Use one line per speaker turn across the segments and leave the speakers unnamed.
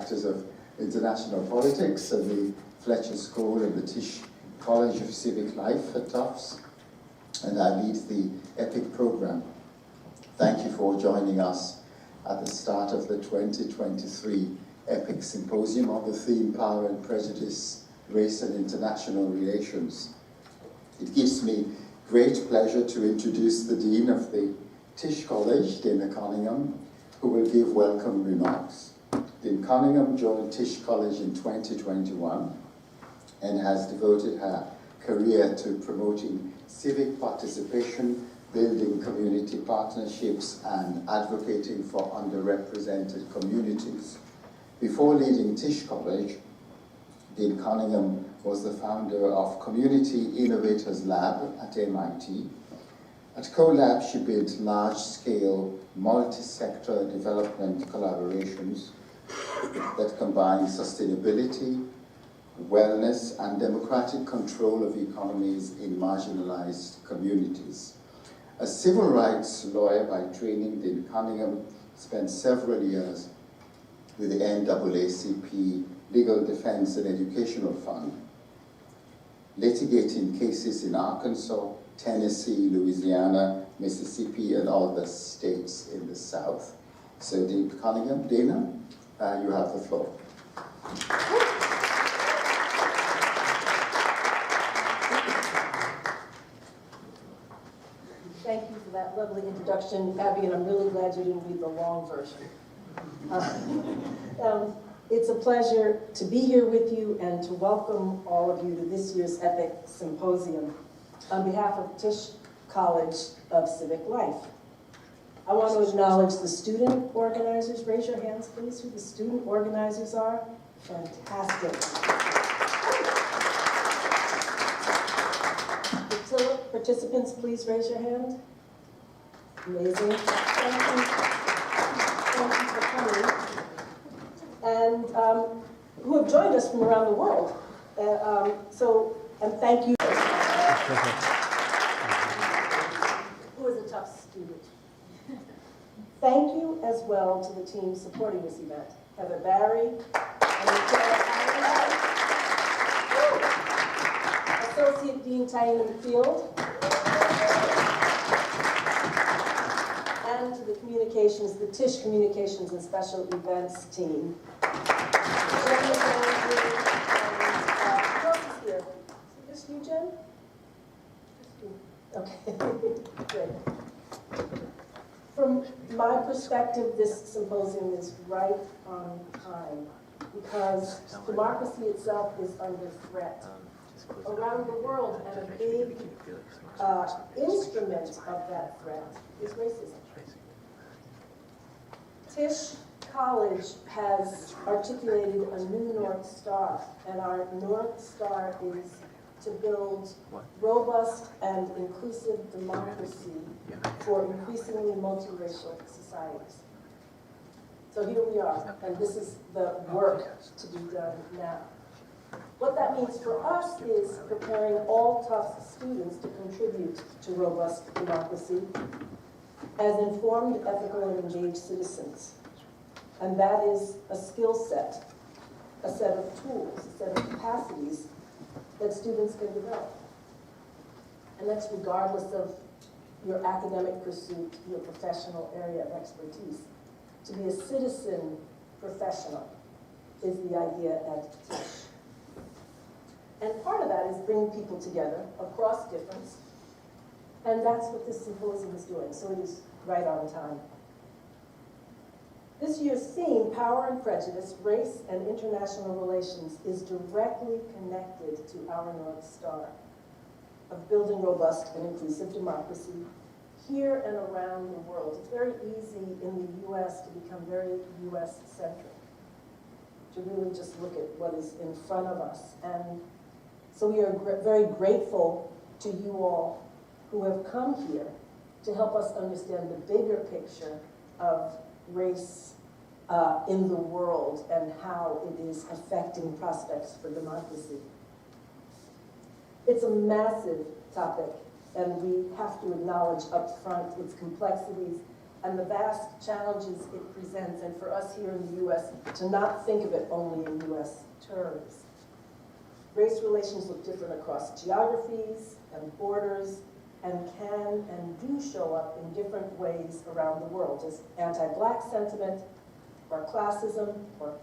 Directors of International Politics at the Fletcher School and the Tisch College of Civic Life at Tufts, and I lead the EPIIC program. Thank you for joining us at the start of the 2023 EPIIC Symposium on the theme Power and Prejudice, Race and International Relations. It gives me great pleasure to introduce the Dean of the Tisch College, Dana Cunningham, who will give welcome remarks. Dean Cunningham joined Tisch College in 2021 and has devoted her career to promoting civic participation, building community partnerships, and advocating for underrepresented communities. Before leading Tisch College, Dean Cunningham was the founder of Community Innovators Lab at MIT. At CoLab, she built large-scale, multi-sector development collaborations that combine sustainability, wellness, and democratic control of economies in marginalized communities. A civil rights lawyer by training, Dean Cunningham spent several years with the NAACP Legal Defense and Educational Fund, litigating cases in Arkansas, Tennessee, Louisiana, Mississippi, and all the states in the South. So, Dean Cunningham, Dana, you have the floor.
Thank you for that lovely introduction, Abby, and I'm really glad you didn't read the long version. It's a pleasure to be here with you and to welcome all of you to this year's EPIIC Symposium on behalf of Tisch College of Civic Life. I want to acknowledge the student organizers. Raise your hands, please, who the student organizers are. Fantastic. The TILIP participants, please raise your hand. Amazing. Thank you for coming. And who have joined us from around the world. And thank you. Who is a tough student. Thank you as well to the team supporting this event. Heather Barry, Associate Dean Taina Field, and to the communications, the Tisch Communications and Special Events team. Who else is here? Is this you, Jen? Okay, good. From my perspective, this symposium is right on time because democracy itself is under threat around the world, and a big instrument of that threat is racism. Tisch College has articulated a new North Star, and our North Star is to build robust and inclusive democracy for increasingly multiracial societies. So here we are, and this is the work to be done now. What that means for us is preparing all Tufts students to contribute to robust democracy as informed, ethical, and engaged citizens. And that is a skill set, a set of tools, a set of capacities that students can develop. And that's regardless of your academic pursuit, your professional area of expertise. To be a citizen professional is the idea at Tisch. And part of that is bringing people together across difference, and that's what this symposium is doing, so it is right on time. This year's theme, Power and Prejudice, Race and International Relations, is directly connected to our North Star of building robust and inclusive democracy here and around the world. It's very easy in the US to become very US-centric, to really just look at what is in front of us. And so we are very grateful to you all who have come here to help us understand the bigger picture of race in the world and how it is affecting prospects for democracy. It's a massive topic, and we have to acknowledge up front its complexities and the vast challenges it presents, and for us here in the U.S. to not think of it only in U.S. terms. Race relations look different across geographies and borders, and can and do show up in different ways around the world as anti-Black sentiment, or classism, or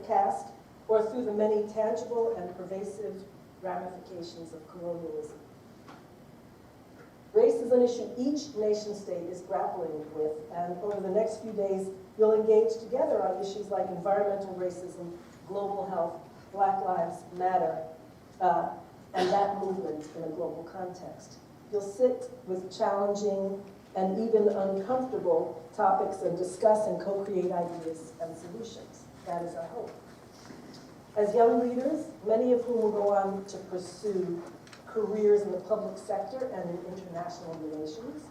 caste, or through the many tangible and pervasive ramifications of colonialism. Race is an issue each nation-state is grappling with, and over the next few days, you'll engage together on issues like environmental racism, global health, Black Lives Matter, and that movement in a global context. You'll sit with challenging and even uncomfortable topics and discuss and co-create ideas and solutions. That is our hope. As young leaders, many of whom will go on to pursue careers in the public sector and in international relations,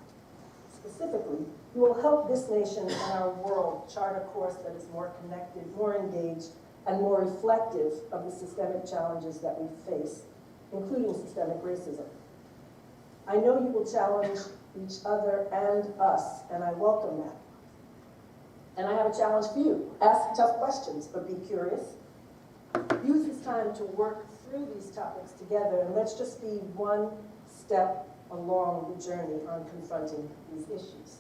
specifically, you will help this nation and our world chart a course that is more connected, more engaged, and more reflective of the systemic challenges that we face, including systemic racism. I know you will challenge each other and us, and I welcome that. And I have a challenge for you. Ask tough questions, but be curious. Use this time to work through these topics together, and let's just be one step along the journey on confronting these issues.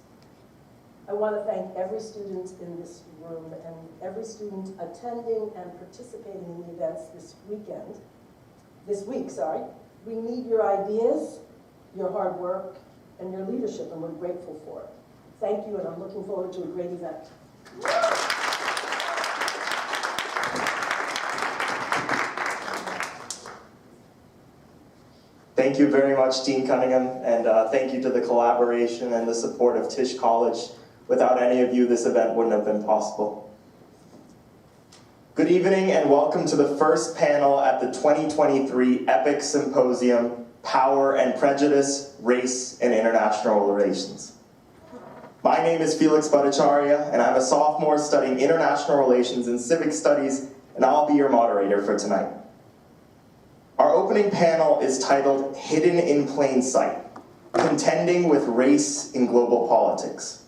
I want to thank every student in this room and every student attending and participating in the events this week. We need your ideas, your hard work, and your leadership, and we're grateful for it. Thank you, and I'm looking forward to a great event.
Thank you very much, Dean Cunningham, and thank you to the collaboration and the support of Tisch College. Without any of you, this event wouldn't have been possible. Good evening and welcome to the first panel at the 2023 EPIIC Symposium, Power and Prejudice, Race and International Relations. My name is Felix Bhattacharya, and I'm a sophomore studying international relations and civic studies, and I'll be your moderator for tonight. Our opening panel is titled Hidden in Plain Sight, Contending with Race in Global Politics.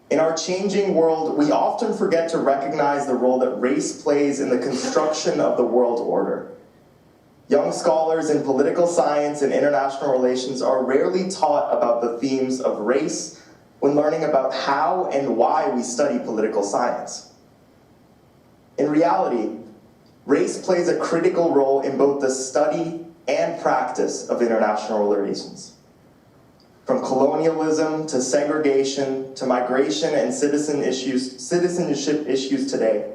In our changing world, we often forget to recognize the role that race plays in the construction of the world order. Young scholars in political science and international relations are rarely taught about the themes of race when learning about how and why we study political science. In reality, race plays a critical role in both the study and practice of international relations. From colonialism to segregation to migration and citizenship issues today,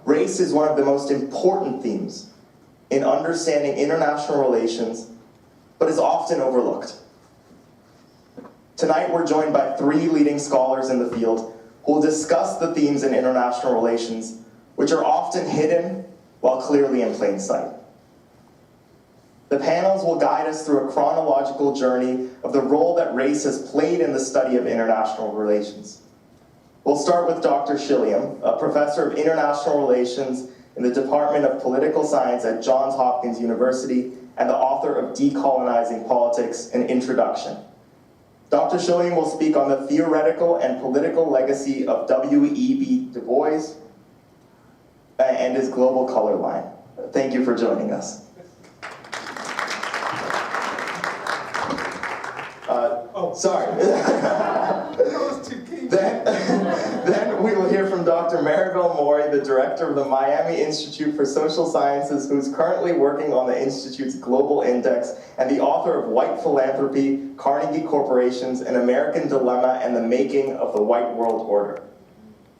race is one of the most important themes in understanding international relations, but is often overlooked. Tonight we're joined by three leading scholars in the field who will discuss the themes in international relations, which are often hidden while clearly in plain sight. The panels will guide us through a chronological journey of the role that race has played in the study of international relations. We'll start with Dr. Shilliam, a professor of international relations in the Department of Political Science at Johns Hopkins University and the author of Decolonizing Politics, An Introduction. Dr. Shilliam will speak on the theoretical and political legacy of W.E.B. Du Bois and his global color line. Thank you for joining us. Sorry. Then we will hear from Dr. Maribel Mori, the director of the Miami Institute for Social Sciences, who's currently working on the Institute's Global Index, and the author of White Philanthropy, Carnegie Corporations, An American Dilemma, and the Making of the White World Order.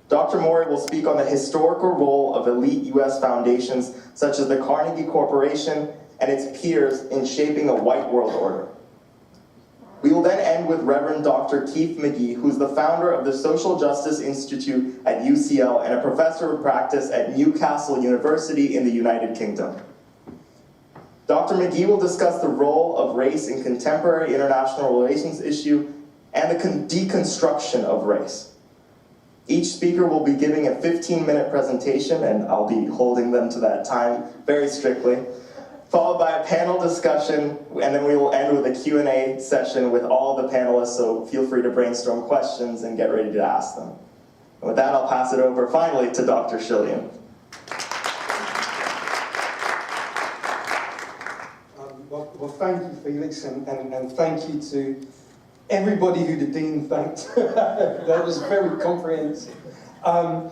Dr. Mori will speak on the historical role of elite U.S. foundations, such as the Carnegie Corporation and its peers, in shaping a white world order. We will then end with Reverend Dr. Keith McGee, who's the founder of the Social Justice Institute at UCL and a professor of practice at Newcastle University in the United Kingdom. Dr. McGee will discuss the role of race in contemporary international relations issue and the deconstruction of race. Each speaker will be giving a 15-minute presentation, and I'll be holding them to that time very strictly. followed by a panel discussion, and then we will end with a Q&A session with all the panelists, so feel free to brainstorm questions and get ready to ask them. And with that, I'll pass it over finally to Dr. Shillian.
Well, thank you, Felix, and thank you to everybody who the Dean thanked. That was very comprehensive. And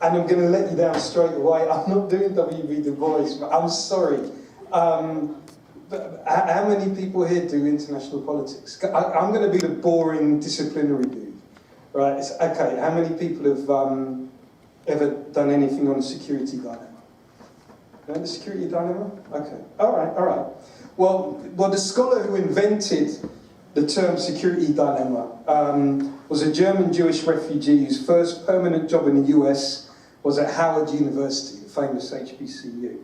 I'm going to let you down straight away. I'm not doing W.B. Du Bois, but I'm sorry. But how many people here do international politics? I'm going to be the boring disciplinary dude, right? Okay, how many people have ever done anything on security dilemma? No, the security dilemma? Okay, all right. Well, the scholar who invented the term security dilemma was a German Jewish refugee whose first permanent job in the US was at Howard University, the famous HBCU.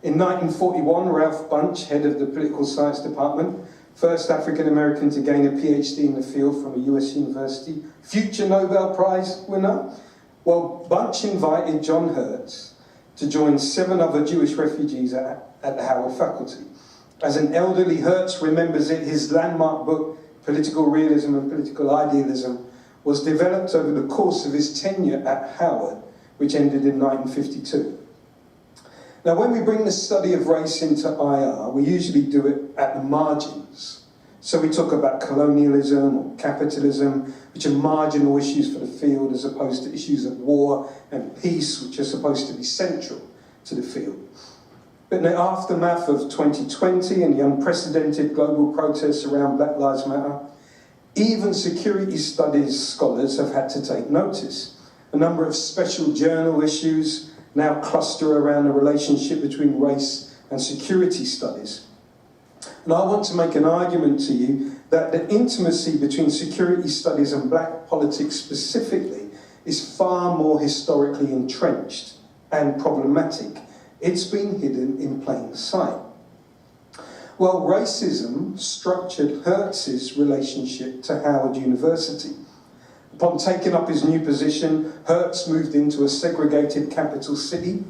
In 1941, Ralph Bunche, head of the political science department, first African-American to gain a PhD in the field from a US university, future Nobel Prize winner. Well, Bunche invited John Hertz to join 7 other Jewish refugees at the Howard faculty. As an elderly Hertz remembers it, his landmark book, Political Realism and Political Idealism, was developed over the course of his tenure at Howard, which ended in 1952. Now, when we bring the study of race into IR, we usually do it at the margins. So we talk about colonialism or capitalism, which are marginal issues for the field, as opposed to issues of war and peace, which are supposed to be central to the field. But in the aftermath of 2020 and the unprecedented global protests around Black Lives Matter, even security studies scholars have had to take notice. A number of special journal issues now cluster around the relationship between race and security studies. And I want to make an argument to you that the intimacy between security studies and black politics specifically is far more historically entrenched and problematic. It's been hidden in plain sight. Well, racism structured Hertz's relationship to Howard University. Upon taking up his new position, Hertz moved into a segregated capital city.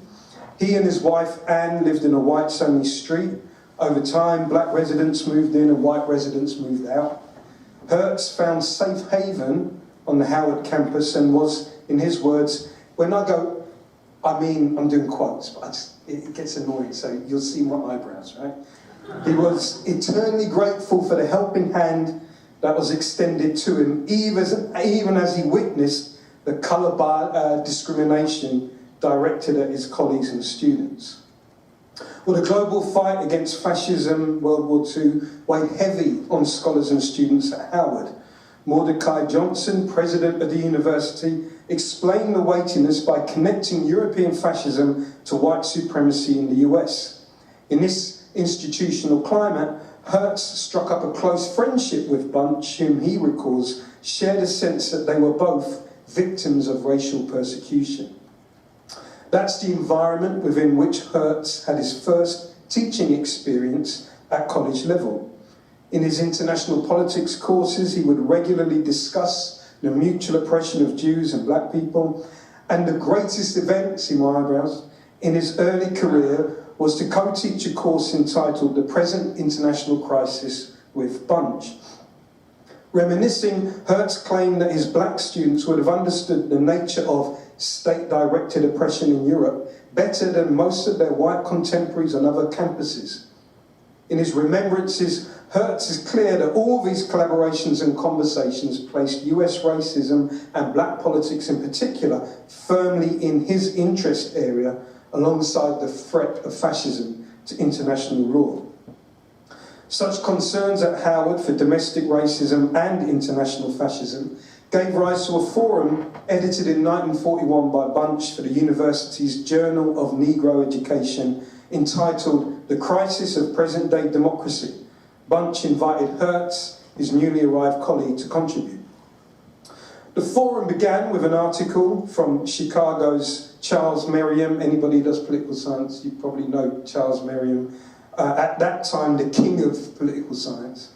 He and his wife, Anne, lived in a whites-only street. Over time, black residents moved in and white residents moved out. Hertz found safe haven on the Howard campus and was, in his words, when I go, I mean, I'm doing quotes, but it gets annoying, so you'll see my eyebrows, right? He was eternally grateful for the helping hand that was extended to him, even as he witnessed the colour discrimination directed at his colleagues and students. Well, the global fight against fascism, World War II, weighed heavy on scholars and students at Howard. Mordecai Johnson, president of the university, explained the weightiness by connecting European fascism to white supremacy in the US. In this institutional climate, Hertz struck up a close friendship with Bunche, whom he recalls shared a sense that they were both victims of racial persecution. That's the environment within which Hertz had his first teaching experience at college level. In his international politics courses, he would regularly discuss the mutual oppression of Jews and black people, and the greatest event, see my eyebrows, in his early career was to co-teach a course entitled The Present International Crisis with Bunche. Reminiscing, Hertz claimed that his black students would have understood the nature of state-directed oppression in Europe better than most of their white contemporaries on other campuses. In his remembrances, Hertz is clear that all these collaborations and conversations placed US racism and black politics in particular firmly in his interest area alongside the threat of fascism to international law. Such concerns at Howard for domestic racism and international fascism gave rise to a forum edited in 1941 by Bunche for the university's Journal of Negro Education entitled The Crisis of Present-Day Democracy. Bunche invited Hertz, his newly arrived colleague, to contribute. The forum began with an article from Chicago's Charles Merriam. Anybody who does political science, you probably know Charles Merriam. At that time, the king of political science.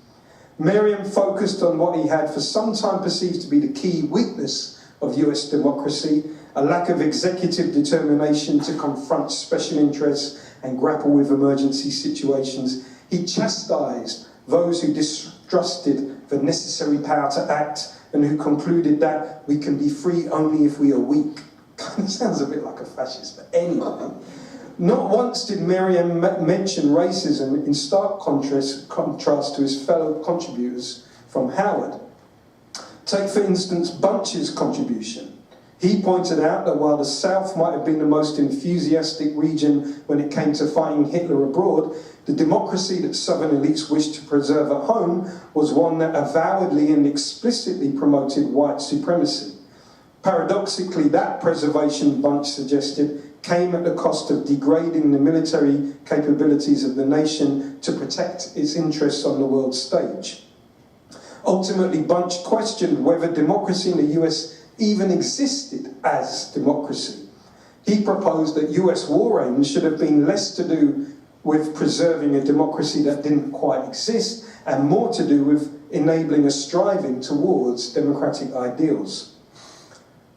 Merriam focused on what he had for some time perceived to be the key weakness of US democracy, a lack of executive determination to confront special interests and grapple with emergency situations. He chastised those who distrusted the necessary power to act and who concluded that we can be free only if we are weak. Kind of sounds a bit like a fascist, but anyway. Not once did Merriam mention racism, in stark contrast to his fellow contributors from Howard. Take, for instance, Bunch's contribution. He pointed out that while the South might have been the most enthusiastic region when it came to fighting Hitler abroad, the democracy that Southern elites wished to preserve at home was one that avowedly and explicitly promoted white supremacy. Paradoxically, that preservation, Bunch suggested, came at the cost of degrading the military capabilities of the nation to protect its interests on the world stage. Ultimately, Bunch questioned whether democracy in the US even existed as democracy. He proposed that US war aims should have been less to do with preserving a democracy that didn't quite exist and more to do with enabling a striving towards democratic ideals.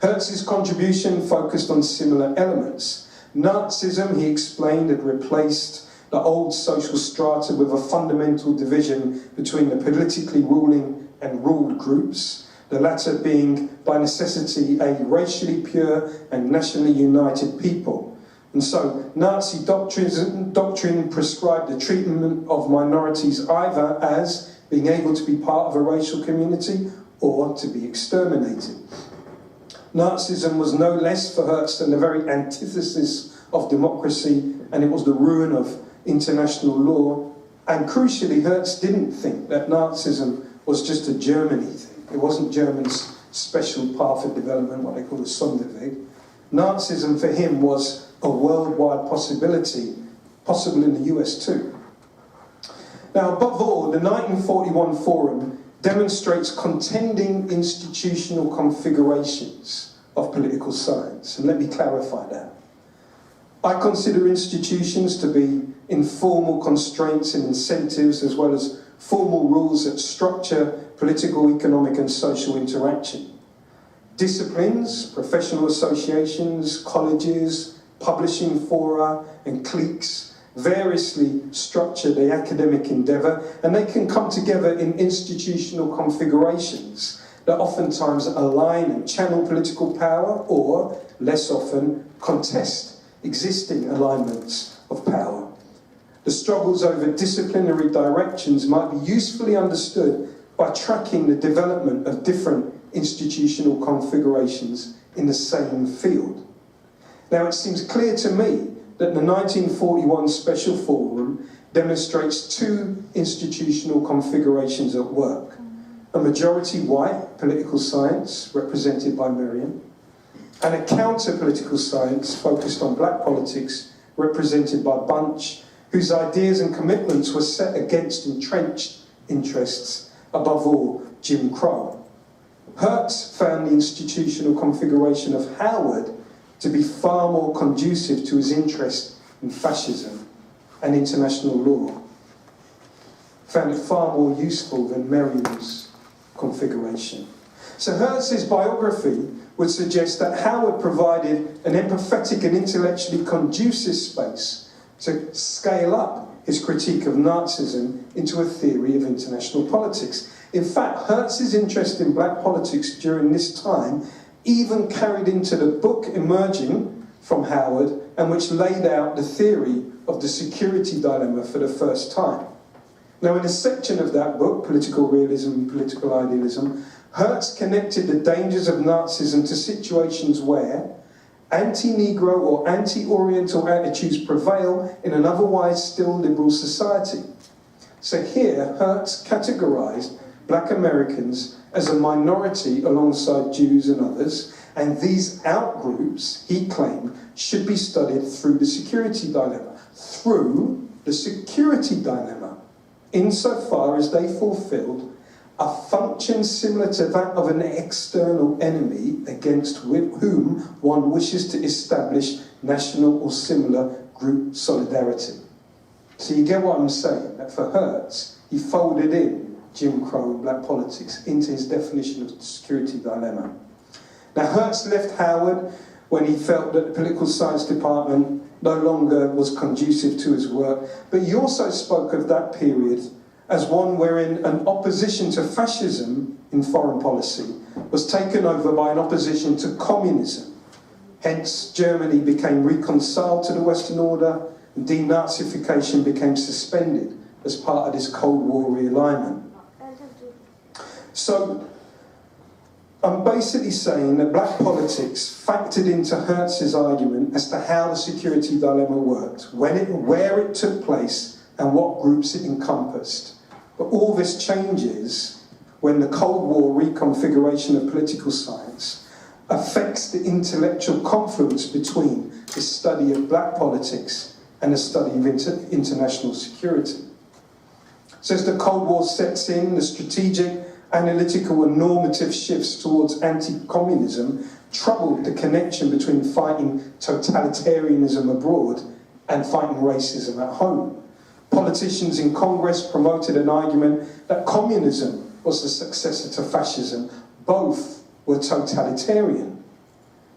Hertz's contribution focused on similar elements. Nazism, he explained, had replaced the old social strata with a fundamental division between the politically ruling and ruled groups, the latter being, by necessity, a racially pure and nationally united people. And so, Nazi doctrine prescribed the treatment of minorities either as being able to be part of a racial community or to be exterminated. Nazism was no less for Hertz than the very antithesis of democracy, and it was the ruin of international law. And crucially, Hertz didn't think that Nazism was just a Germany thing. It wasn't Germany's special path of development, what they call the Sonderweg. Nazism for him was a worldwide possibility, possible in the US too. Now, above all, the 1941 Forum demonstrates contending institutional configurations of political science. And let me clarify that. I consider institutions to be informal constraints and incentives as well as formal rules that structure political, economic and social interaction. Disciplines, professional associations, colleges, publishing fora and cliques variously structure the academic endeavour, and they can come together in institutional configurations that oftentimes align and channel political power or, less often, contest existing alignments of power. The struggles over disciplinary directions might be usefully understood by tracking the development of different institutional configurations in the same field. Now, it seems clear to me that the 1941 Special Forum demonstrates two institutional configurations at work. A majority white political science, represented by Merriam, and a counter-political science focused on black politics, represented by Bunch, whose ideas and commitments were set against entrenched interests, above all, Jim Crow. Hertz found the institutional configuration of Howard to be far more conducive to his interest in fascism and international law. Found it far more useful than Merriam's configuration. So Hertz's biography would suggest that Howard provided an empathetic and intellectually conducive space to scale up his critique of Nazism into a theory of international politics. In fact, Hertz's interest in black politics during this time even carried into the book emerging from Howard and which laid out the theory of the security dilemma for the first time. Now, in a section of that book, Political Realism and Political Idealism, Hertz connected the dangers of Nazism to situations where anti-Negro or anti-Oriental attitudes prevail in an otherwise still liberal society. So here, Hertz categorized black Americans as a minority alongside Jews and others, and these outgroups, he claimed, should be studied through the security dilemma. Through the security dilemma, insofar as they fulfilled a function similar to that of an external enemy against whom one wishes to establish national or similar group solidarity. So you get what I'm saying, that for Hertz, he folded in Jim Crow and black politics into his definition of the security dilemma. Now, Hertz left Howard when he felt that the political science department no longer was conducive to his work. But he also spoke of that period as one wherein an opposition to fascism in foreign policy was taken over by an opposition to communism. Hence, Germany became reconciled to the Western order, and denazification became suspended as part of this Cold War realignment. So, I'm basically saying that black politics factored into Hertz's argument as to how the security dilemma worked, where it took place, and what groups it encompassed. But all this changes when the Cold War reconfiguration of political science affects the intellectual confluence between the study of black politics and the study of international security. So as the Cold War sets in, the strategic, analytical and normative shifts towards anti-communism troubled the connection between fighting totalitarianism abroad and fighting racism at home. Politicians in Congress promoted an argument that communism was the successor to fascism. Both were totalitarian.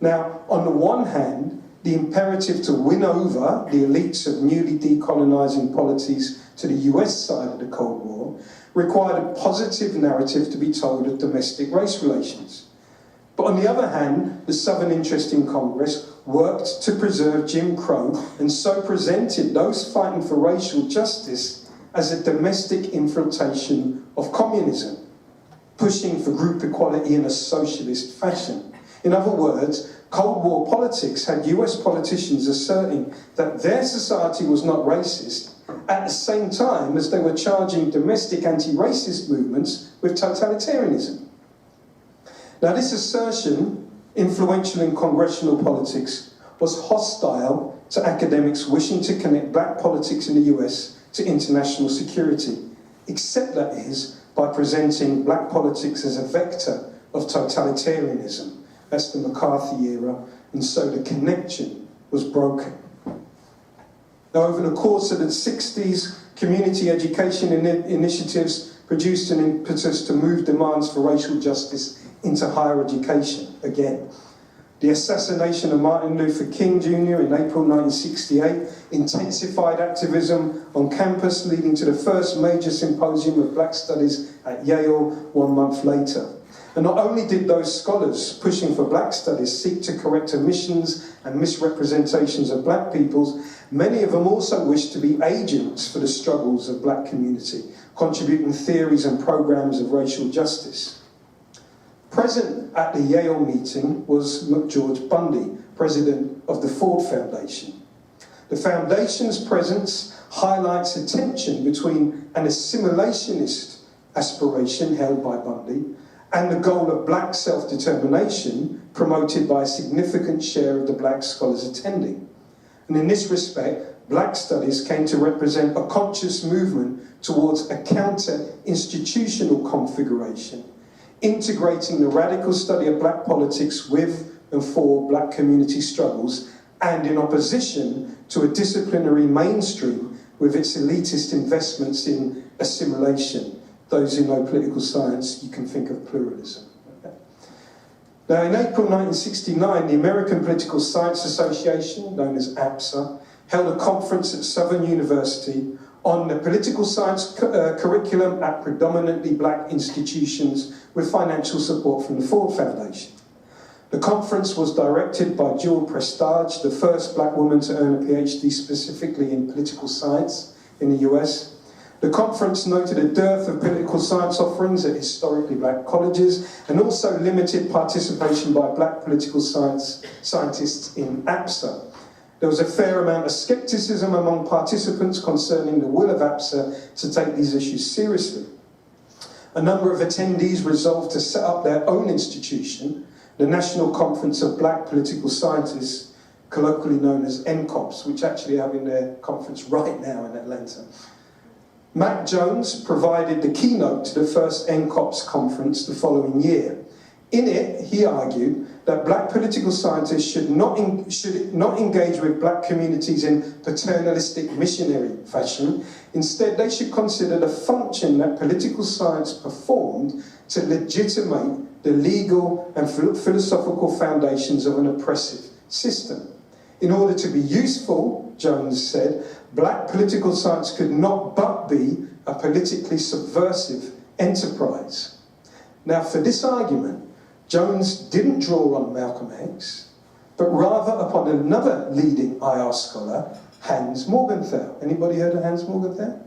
Now, on the one hand, the imperative to win over the elites of newly decolonizing polities to the US side of the Cold War required a positive narrative to be told of domestic race relations. But on the other hand, the Southern interest in Congress worked to preserve Jim Crow and so presented those fighting for racial justice as a domestic infiltration of communism, pushing for group equality in a socialist fashion. In other words, Cold War politics had US politicians asserting that their society was not racist at the same time as they were charging domestic anti-racist movements with totalitarianism. Now, this assertion, influential in congressional politics, was hostile to academics wishing to connect black politics in the US to international security, except that is by presenting black politics as a vector of totalitarianism. That's the McCarthy era, and so the connection was broken. Now, over the course of the 60s, community education initiatives produced an impetus to move demands for racial justice into higher education again. The assassination of Martin Luther King Jr. in April 1968 intensified activism on campus, leading to the first major symposium of black studies at Yale 1 month later. And not only did those scholars pushing for black studies seek to correct omissions and misrepresentations of black peoples, many of them also wished to be agents for the struggles of black community, contributing theories and programs of racial justice. Present at the Yale meeting was McGeorge Bundy, president of the Ford Foundation. The foundation's presence highlights a tension between an assimilationist aspiration held by Bundy and the goal of black self-determination promoted by a significant share of the black scholars attending. And in this respect, black studies came to represent a conscious movement towards a counter-institutional configuration, integrating the radical study of black politics with and for black community struggles, and in opposition to a disciplinary mainstream with its elitist investments in assimilation. Those who know political science, you can think of pluralism. Now, in April 1969, the American Political Science Association, known as APSA, held a conference at Southern University on the political science curriculum at predominantly black institutions with financial support from the Ford Foundation. The conference was directed by Jewel Prestage, the first black woman to earn a PhD specifically in political science in the US. The conference noted a dearth of political science offerings at historically black colleges and also limited participation by black political scientists in APSA. There was a fair amount of skepticism among participants concerning the will of APSA to take these issues seriously. A number of attendees resolved to set up their own institution, the National Conference of Black Political Scientists, colloquially known as NCOPS, which actually are having their conference right now in Atlanta. Mac Jones provided the keynote to the first NCOPS conference the following year. In it, he argued that black political scientists should not engage with black communities in paternalistic missionary fashion. Instead, they should consider the function that political science performed to legitimate the legal and philosophical foundations of an oppressive system. In order to be useful, Jones said, black political science could not but be a politically subversive enterprise. Now, for this argument, Jones didn't draw on Malcolm X, but rather upon another leading IR scholar, Hans Morgenthau. Anybody heard of Hans Morgenthau?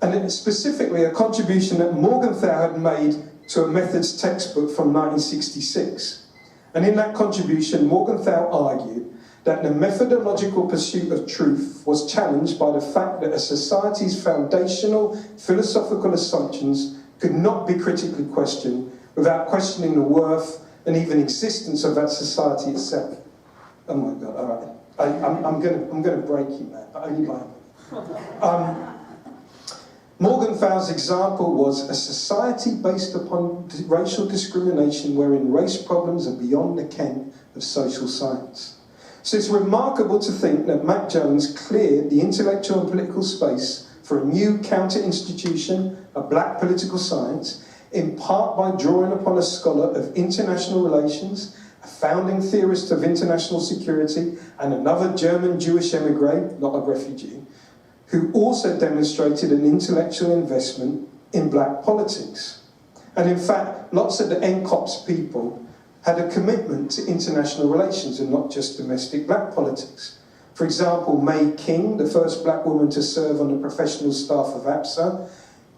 And it is specifically a contribution that Morgenthau had made to a methods textbook from 1966. And in that contribution, Morgenthau argued that the methodological pursuit of truth was challenged by the fact that a society's foundational philosophical assumptions could not be critically questioned without questioning the worth and even existence of that society itself. Oh my God, all right. I'm going to break you, man, but only by Morgenthau's example was a society based upon racial discrimination wherein race problems are beyond the ken of social science. So it's remarkable to think that Mac Jones cleared the intellectual and political space for a new counter-institution of black political science, in part by drawing upon a scholar of international relations, a founding theorist of international security, and another German Jewish emigre, not a refugee, who also demonstrated an intellectual investment in black politics. And in fact, lots of the NCOPS people had a commitment to international relations and not just domestic black politics. For example, May King, the first black woman to serve on the professional staff of APSA,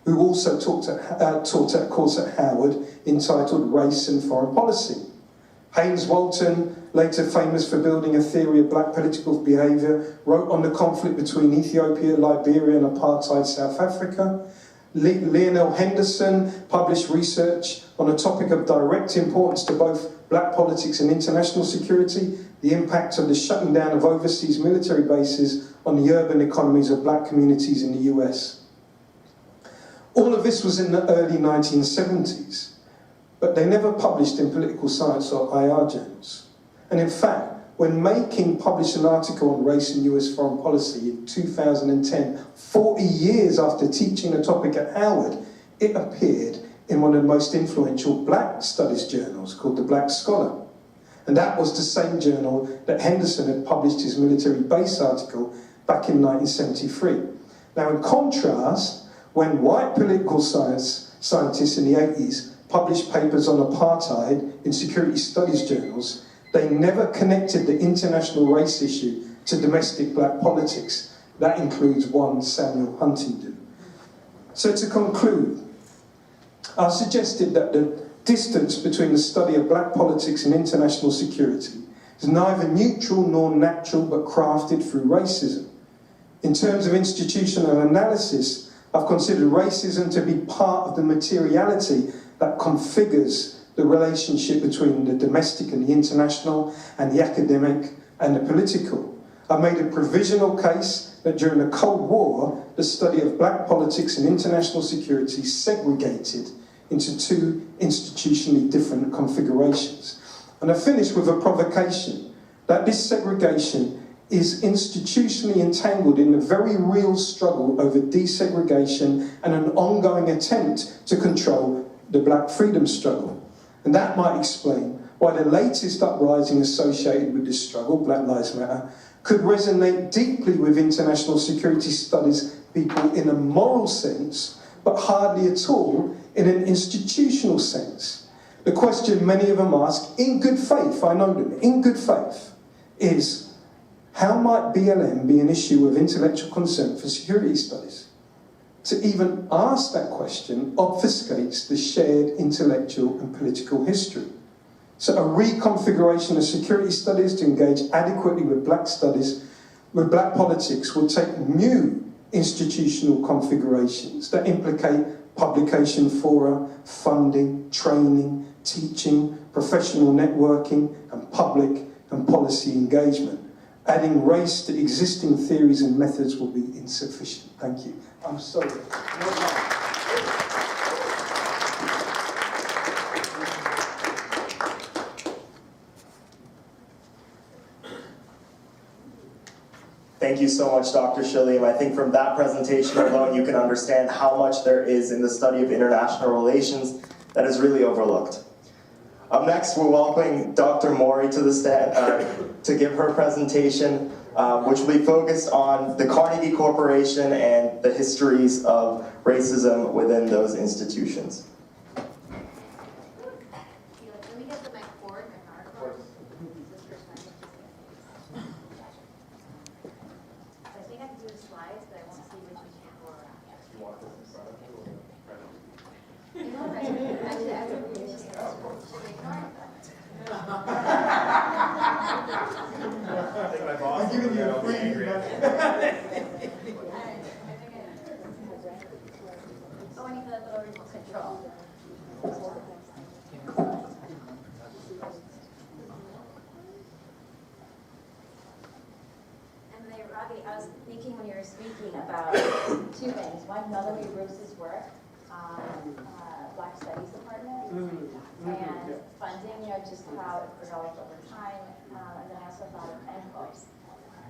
who also taught a course at Howard entitled Race and Foreign Policy. Haynes Walton, later famous for building a theory of black political behaviour, wrote on the conflict between Ethiopia, Liberia and apartheid South Africa. Lionel Henderson published research on a topic of direct importance to both black politics and international security, the impact of the shutting down of overseas military bases on the urban economies of black communities in the US. All of this was in the early 1970s, but they never published in Political Science or IR journals. And in fact, when May King published an article on race and US foreign policy in 2010, 40 years after teaching the topic at Howard, it appeared in one of the most influential black studies journals called The Black Scholar. And that was the same journal that Henderson had published his military base article back in 1973. Now, in contrast, when white political scientists in the 80s published papers on apartheid in security studies journals, they never connected the international race issue to domestic black politics. That includes one Samuel Huntington. So to conclude, I suggested that the distance between the study of black politics and international security is neither neutral nor natural, but crafted through racism. In terms of institutional analysis, I've considered racism to be part of the materiality that configures the relationship between the domestic and the international, and the academic and the political. I made a provisional case that during the Cold War, the study of black politics and international security segregated into two institutionally different configurations. And I finished with a provocation that this segregation is institutionally entangled in a very real struggle over desegregation and an ongoing attempt to control the black freedom struggle. And that might explain why the latest uprising associated with this struggle, Black Lives Matter, could resonate deeply with international security studies people in a moral sense, but hardly at all in an institutional sense. The question many of them ask, in good faith, I know them, in good faith, is how might BLM be an issue of intellectual concern for security studies? To even ask that question obfuscates the shared intellectual and political history. So a reconfiguration of security studies to engage adequately with black studies, with black politics, will take new institutional configurations that implicate publication fora, funding, training, teaching, professional networking, and public and policy engagement. Adding race to existing theories and methods will be insufficient. Thank you. I'm sorry.
Thank you so much, Dr. Shaleem. I think from that presentation alone, you can understand how much there is in the study of international relations that is really overlooked. Up next, we're welcoming Dr. Mori to the stand to give her presentation, which will be focused on the Carnegie Corporation and the histories of racism within those institutions.
I'm giving you a free
Oh, I need the little remote control. And then, Robbie, I was thinking when you were speaking about two things. One, Melanie Bruce's work on Black Studies Department and funding, just how it developed over time. And then I also thought of EPIIC.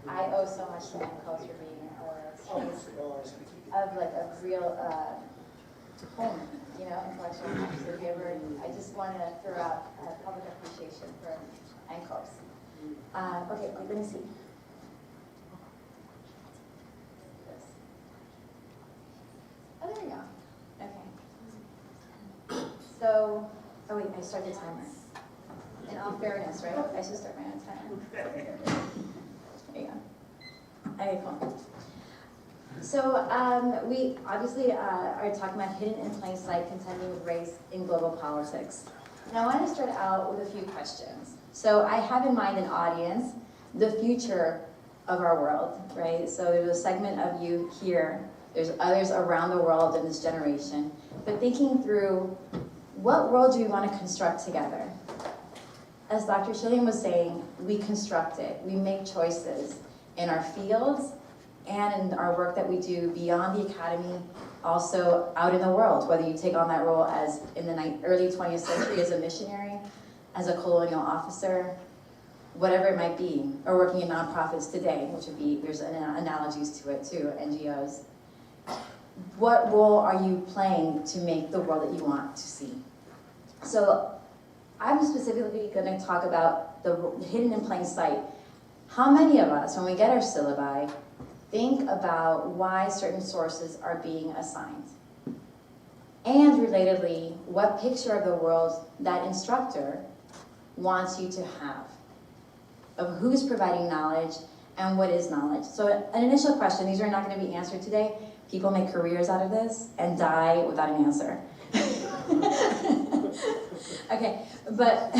I owe so much to EPIIC for being a place of like a real home, intellectual home. So if you ever, I just want to throw out a public appreciation for EPIIC. Okay, let me see. This. Oh, there we go. Okay. So, oh wait, I started the timer. In all fairness, right? I should start my own timer. There you go. Okay, cool. So we obviously are talking about hidden in plain sight, contending with race in global politics. And I want to start out with a few questions. So I have in mind an audience, the future of our world, right? So there's a segment of you here. There's others around the world in this generation. But thinking through, what world do we want to construct together? As Dr. Shillian was saying, we construct it. We make choices in our fields and in our work that we do beyond the academy, also out in the world, whether you take on that role as in the early 20th century as a missionary, as a colonial officer, whatever it might be, or working in nonprofits today, which would be, there's analogies to it too, NGOs. What role are you playing to make the world that you want to see? So I'm specifically going to talk about the hidden in plain sight. How many of us, when we get our syllabi, think about why certain sources are being assigned? And relatedly, what picture of the world that instructor wants you to have of who's providing knowledge and what is knowledge. So an initial question, these are not going to be answered today. People make careers out of this and die without an answer. Okay, but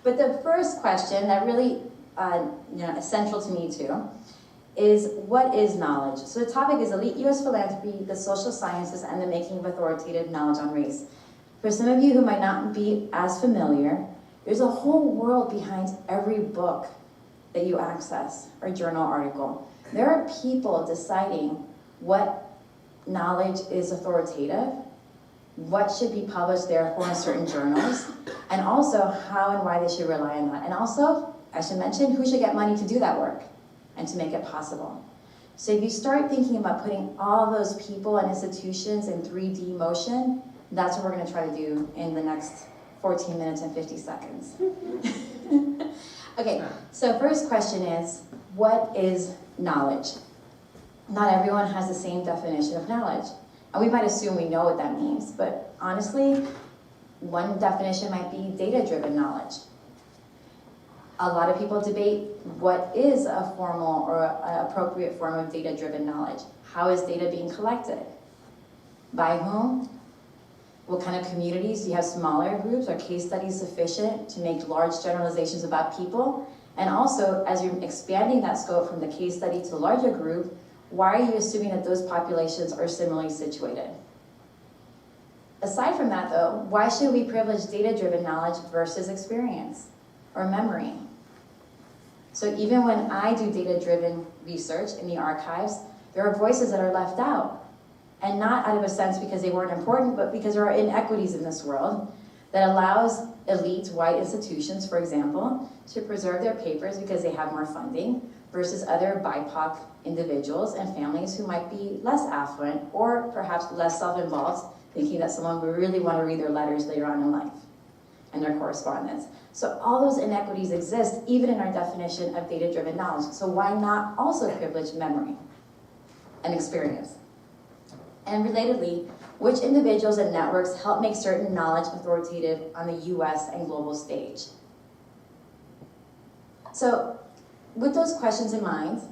but the first question that really is central to me too is, what is knowledge? So the topic is elite U.S. philanthropy, the social sciences, and the making of authoritative knowledge on race. For some of you who might not be as familiar, there's a whole world behind every book that you access or journal article. There are people deciding what knowledge is authoritative, what should be published therefore in certain journals, and also how and why they should rely on that. And also, I should mention, who should get money to do that work and to make it possible. So if you start thinking about putting all those people and institutions in 3D motion, that's what we're going to try to do in the next 14 minutes and 50 seconds. Okay, so first question is, what is knowledge? Not everyone has the same definition of knowledge. And we might assume we know what that means, but honestly, one definition might be data-driven knowledge. A lot of people debate what is a formal or an appropriate form of data-driven knowledge. How is data being collected? By whom? What kind of communities? Do you have smaller groups? Are case studies sufficient to make large generalizations about people? And also, as you're expanding that scope from the case study to a larger group, why are you assuming that those populations are similarly situated? Aside from that though, why should we privilege data-driven knowledge versus experience or memory? So even when I do data-driven research in the archives, there are voices that are left out. And not out of a sense because they weren't important, but because there are inequities in this world that allows elite white institutions, for example, to preserve their papers because they have more funding versus other BIPOC individuals and families who might be less affluent or perhaps less self-involved, thinking that someone would really want to read their letters later on in life. and their correspondence. So all those inequities exist even in our definition of data-driven knowledge. So why not also privilege memory and experience? And relatedly, which individuals and networks help make certain knowledge authoritative on the US and global stage? So with those questions in mind,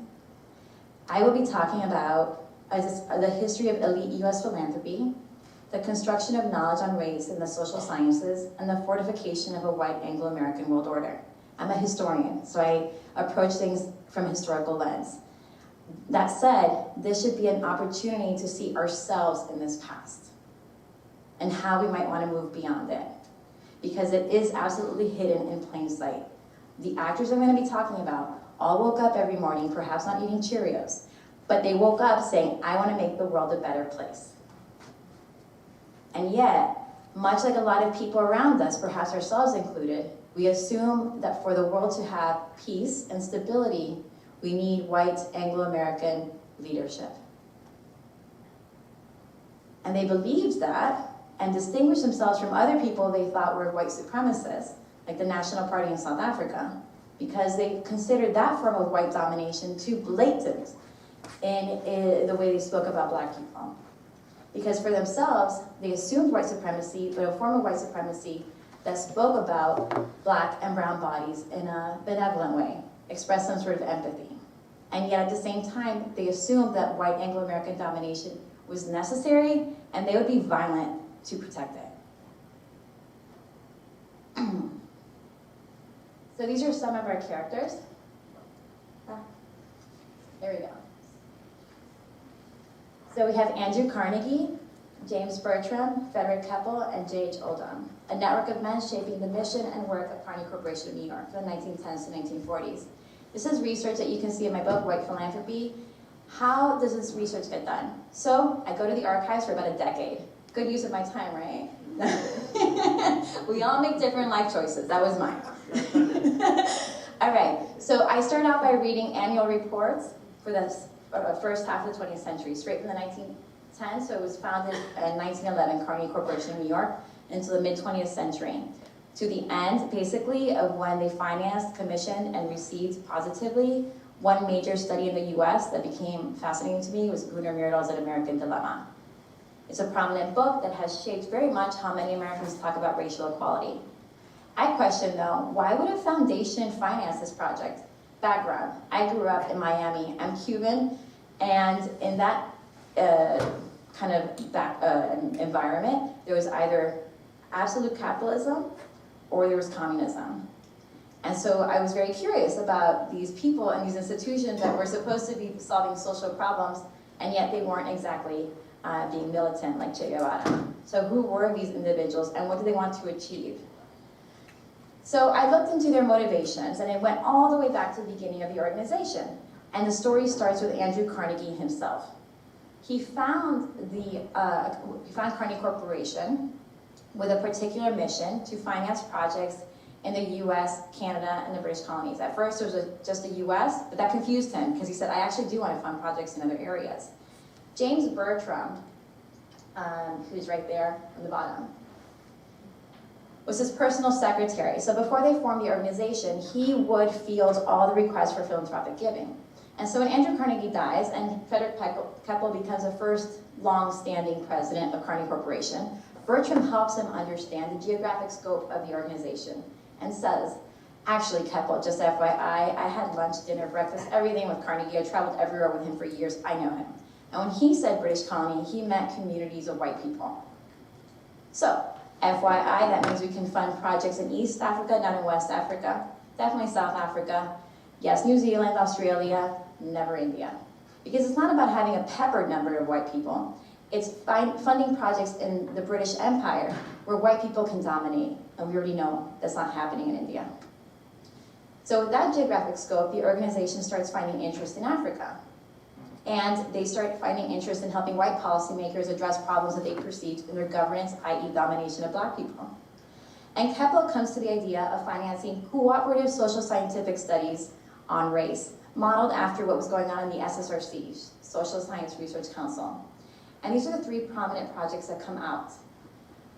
I will be talking about the history of elite US philanthropy, the construction of knowledge on race in the social sciences, and the fortification of a white Anglo-American world order. I'm a historian, so I approach things from a historical lens. That said, this should be an opportunity to see ourselves in this past and how we might want to move beyond it, because it is absolutely hidden in plain sight. The actors I'm going to be talking about all woke up every morning, perhaps not eating Cheerios, but they woke up saying, I want to make the world a better place. And yet, much like a lot of people around us, perhaps ourselves included, we assume that for the world to have peace and stability, we need white Anglo-American leadership. And they believed that and distinguished themselves from other people they thought were white supremacists, like the National Party in South Africa, because they considered that form of white domination too blatant in the way they spoke about black people. Because for themselves, they assumed white supremacy, but a form of white supremacy that spoke about black and brown bodies in a benevolent way, expressed some sort of empathy. And yet at the same time, they assumed that white Anglo-American domination was necessary and they would be violent to protect it. So these are some of our characters. There we go. So we have Andrew Carnegie, James Bertram, Frederick Keppel, and J.H. Oldham, a network of men shaping the mission and work of Carnegie Corporation of New York from the 1910s to 1940s. This is research that you can see in my book, White Philanthropy. How does this research get done? So I go to the archives for about a decade. Good use of my time, right? We all make different life choices. That was mine. All right, so I start out by reading annual reports for the first half of the 20th century, straight from the 1910s. So it was founded in 1911, Carnegie Corporation of New York, until the mid-20th century. To the end, basically, of when they financed, commissioned, and received positively one major study in the US that became fascinating to me was Gunnar Myrdal's An American Dilemma. It's a prominent book that has shaped very much how many Americans talk about racial equality. I question, though, why would a foundation finance this project? Background: I grew up in Miami. I'm Cuban, and in that kind of environment, there was either absolute capitalism or there was communism. And so I was very curious about these people and these institutions that were supposed to be solving social problems, and yet they weren't exactly being militant like Che Guevara. So who were these individuals and what did they want to achieve? So I looked into their motivations, and it went all the way back to the beginning of the organization. And the story starts with Andrew Carnegie himself. He found Carnegie Corporation with a particular mission to finance projects in the US, Canada, and the British colonies. At first, it was just the US, but that confused him because he said, I actually do want to fund projects in other areas. James Bertram, who's right there on the bottom, was his personal secretary. So before they formed the organization, he would field all the requests for philanthropic giving. And so when Andrew Carnegie dies and Frederick Keppel becomes the first long-standing president of Carnegie Corporation, Bertram helps him understand the geographic scope of the organization and says, actually, Keppel, just FYI, I had lunch, dinner, breakfast, everything with Carnegie. I traveled everywhere with him for years. I know him. And when he said British colony, he meant communities of white people. So, FYI, that means we can fund projects in East Africa, not in West Africa, definitely South Africa, yes, New Zealand, Australia, never India. Because it's not about having a peppered number of white people. It's funding projects in the British Empire where white people can dominate, and we already know that's not happening in India. So with that geographic scope, the organization starts finding interest in Africa. And they start finding interest in helping white policymakers address problems that they perceived in their governance, i.e. domination of black people. And Keppel comes to the idea of financing cooperative social scientific studies on race, modeled after what was going on in the SSRC, Social Science Research Council. And these are the three prominent projects that come out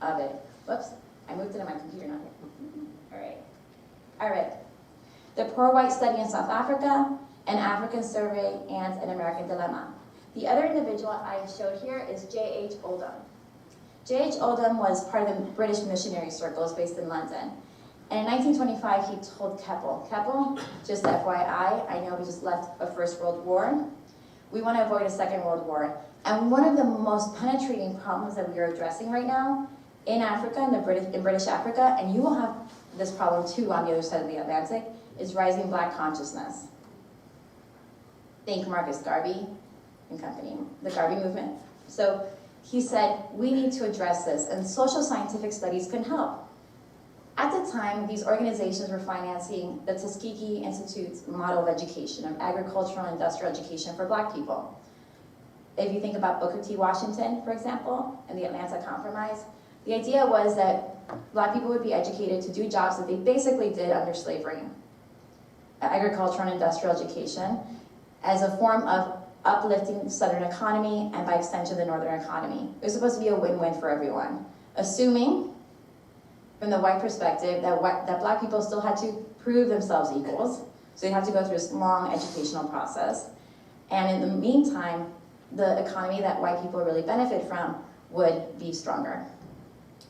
of it. Whoops, I moved it on my computer, not here. All right. The Poor White Study in South Africa, an African Survey, and an American Dilemma. The other individual I showed here is J.H. Oldham. J.H. Oldham was part of the British missionary circles based in London. And in 1925, he told Keppel, just FYI, I know we just left a First World War. We want to avoid a Second World War. And one of the most penetrating problems that we are addressing right now in Africa, in British Africa, and you will have this problem too on the other side of the Atlantic, is rising Black consciousness. Think Marcus Garvey and company, the Garvey movement. So he said, we need to address this, and social scientific studies can help. At the time, these organizations were financing the Tuskegee Institute's model of education, of agricultural and industrial education for Black people. If you think about Booker T. Washington, for example, and the Atlanta Compromise, the idea was that Black people would be educated to do jobs that they basically did under slavery. Agricultural and industrial education as a form of uplifting the Southern economy and by extension the Northern economy. It was supposed to be a win-win for everyone, assuming from the white perspective that Black people still had to prove themselves equals, so they have to go through this long educational process. And in the meantime, the economy that white people really benefit from would be stronger.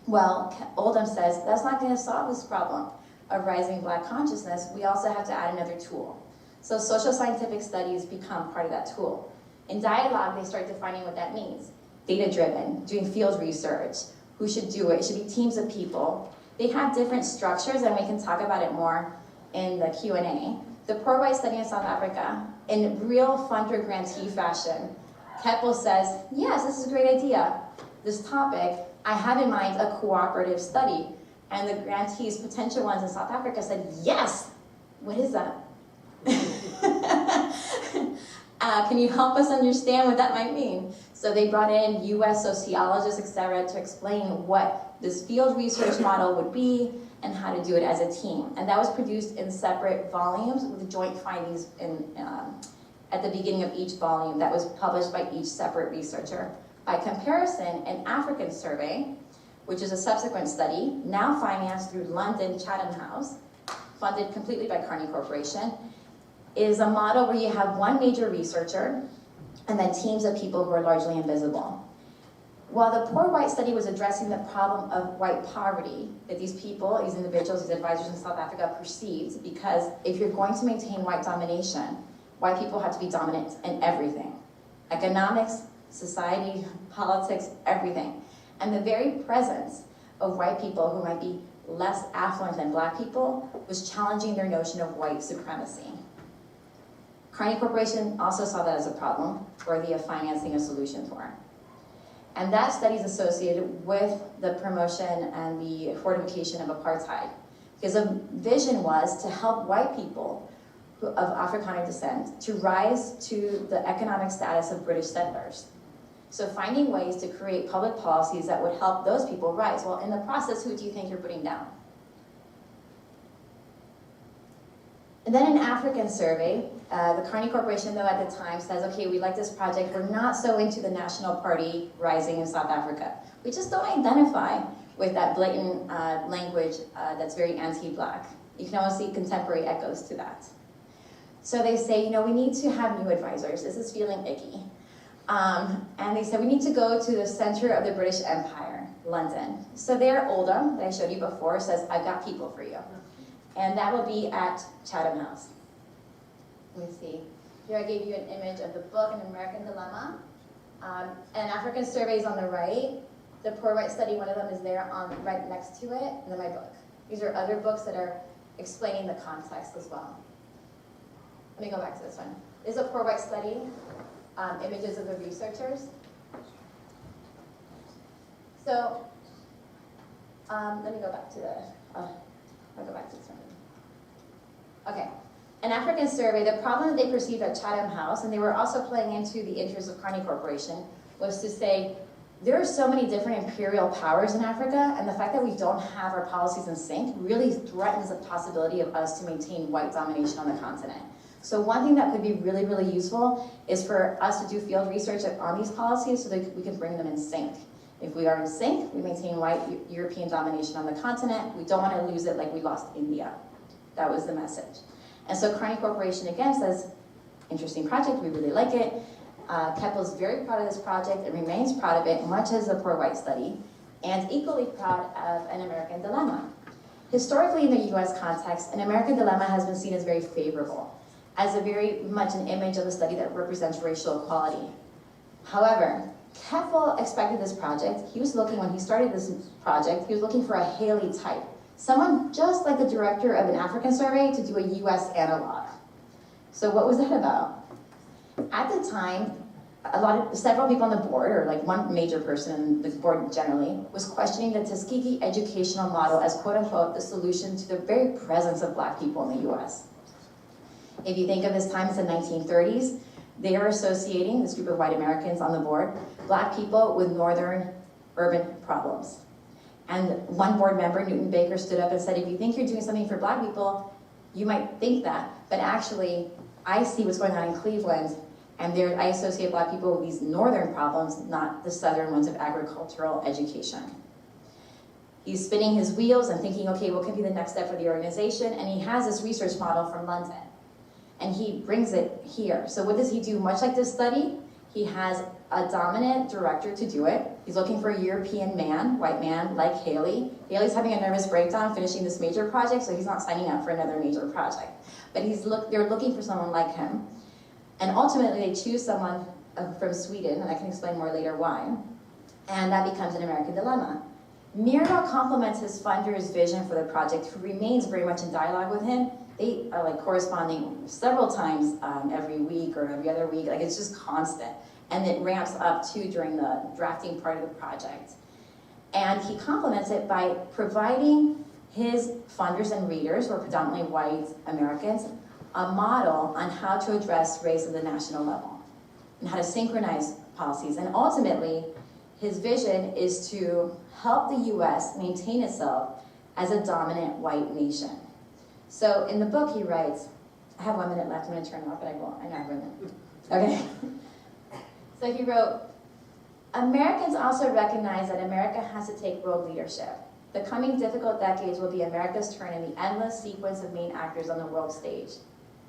Well, Oldham says that's not going to solve this problem of rising Black consciousness. We also have to add another tool. So social scientific studies become part of that tool. In dialogue, they start defining what that means. Data-driven, doing field research, who should do it. It should be teams of people. They have different structures, and we can talk about it more in the Q&A. The Poor White Study in South Africa, in real funder-grantee fashion, Keppel says, yes, this is a great idea. This topic, I have in mind a cooperative study. And the grantees, potential ones in South Africa said, yes, what is that? Can you help us understand what that might mean? So they brought in US sociologists, et cetera, to explain what this field research model would be and how to do it as a team. And that was produced in separate volumes with joint findings at the beginning of each volume that was published by each separate researcher. By comparison, an African survey, which is a subsequent study, now financed through London Chatham House, funded completely by Carnegie Corporation, is a model where you have one major researcher and then teams of people who are largely invisible. While the Poor White Study was addressing the problem of white poverty that these people, these individuals, these advisors in South Africa perceived, because if you're going to maintain white domination, white people have to be dominant in everything. Economics, society, politics, everything. And the very presence of white people who might be less affluent than Black people was challenging their notion of white supremacy. Carnegie Corporation also saw that as a problem, worthy of financing a solution for. And that study is associated with the promotion and the fortification of apartheid. Because the vision was to help white people of Afrikaner descent to rise to the economic status of British settlers. So finding ways to create public policies that would help those people rise. Well, in the process, who do you think you're putting down? And then an African survey, the Carnegie Corporation, though, at the time says, okay, we like this project, we're not so into the National Party rising in South Africa. We just don't identify with that blatant language that's very anti-Black. You can almost see contemporary echoes to that. So they say, we need to have new advisors. This is feeling icky. And they said, we need to go to the center of the British Empire, London. So there, Oldham, that I showed you before, says, I've got people for you. And that will be at Chatham House. Let me see. Here I gave you an image of the book, An American Dilemma. An African survey is on the right. The Poor White Study, one of them is there right next to it, and then my book. These are other books that are explaining the context as well. Let me go back to this one. This is a Poor White Study, images of the researchers. So, let me go back to I'll go back to this one. Okay, an African survey, the problem that they perceived at Chatham House, and they were also playing into the interests of Carnegie Corporation, was to say, there are so many different imperial powers in Africa, and the fact that we don't have our policies in sync really threatens the possibility of us to maintain white domination on the continent. So one thing that could be really, really useful is for us to do field research on these policies so that we can bring them in sync. If we are in sync, we maintain white European domination on the continent. We don't want to lose it like we lost India. That was the message. And so Carney Corporation again says, interesting project, we really like it. Keppel's very proud of this project and remains proud of it, much as the Poor White Study, and equally proud of An American Dilemma. Historically, in the US context, An American Dilemma has been seen as very favorable, as a very much an image of a study that represents racial equality. However, Keppel expected this project. He was looking, when he started this project, he was looking for a Haley type, someone just like the director of an African survey to do a US analog. So what was that about? At the time, several people on the board, or like one major person in the board generally, was questioning the Tuskegee educational model as quote unquote the solution to the very presence of Black people in the US. If you think of this time, it's the 1930s, they are associating, this group of white Americans on the board, Black people with northern urban problems. And one board member, Newton Baker, stood up and said, if you think you're doing something for Black people, you might think that, but actually, I see what's going on in Cleveland, and I associate Black people with these northern problems, not the southern ones of agricultural education. He's spinning his wheels and thinking, okay, what can be the next step for the organization? And he has this research model from London, and he brings it here. So what does he do? Much like this study, he has a dominant director to do it. He's looking for a European man, white man, like Haley. Haley's having a nervous breakdown finishing this major project, so he's not signing up for another major project. But they're looking for someone like him. And ultimately, they choose someone from Sweden, and I can explain more later why. And that becomes An American Dilemma. Muriel complements his funder's vision for the project, who remains very much in dialogue with him. They are like corresponding several times every week or every other week. Like it's just constant. And it ramps up too during the drafting part of the project. And he complements it by providing his funders and readers, who are predominantly white Americans, a model on how to address race at the national level and how to synchronize policies. And ultimately, his vision is to help the US maintain itself as a dominant white nation. So in the book he writes, I have 1 minute left, I'm gonna turn it off, but I won't, I know I've run it. Okay. So he wrote, Americans also recognize that America has to take world leadership. The coming difficult decades will be America's turn in the endless sequence of main actors on the world stage.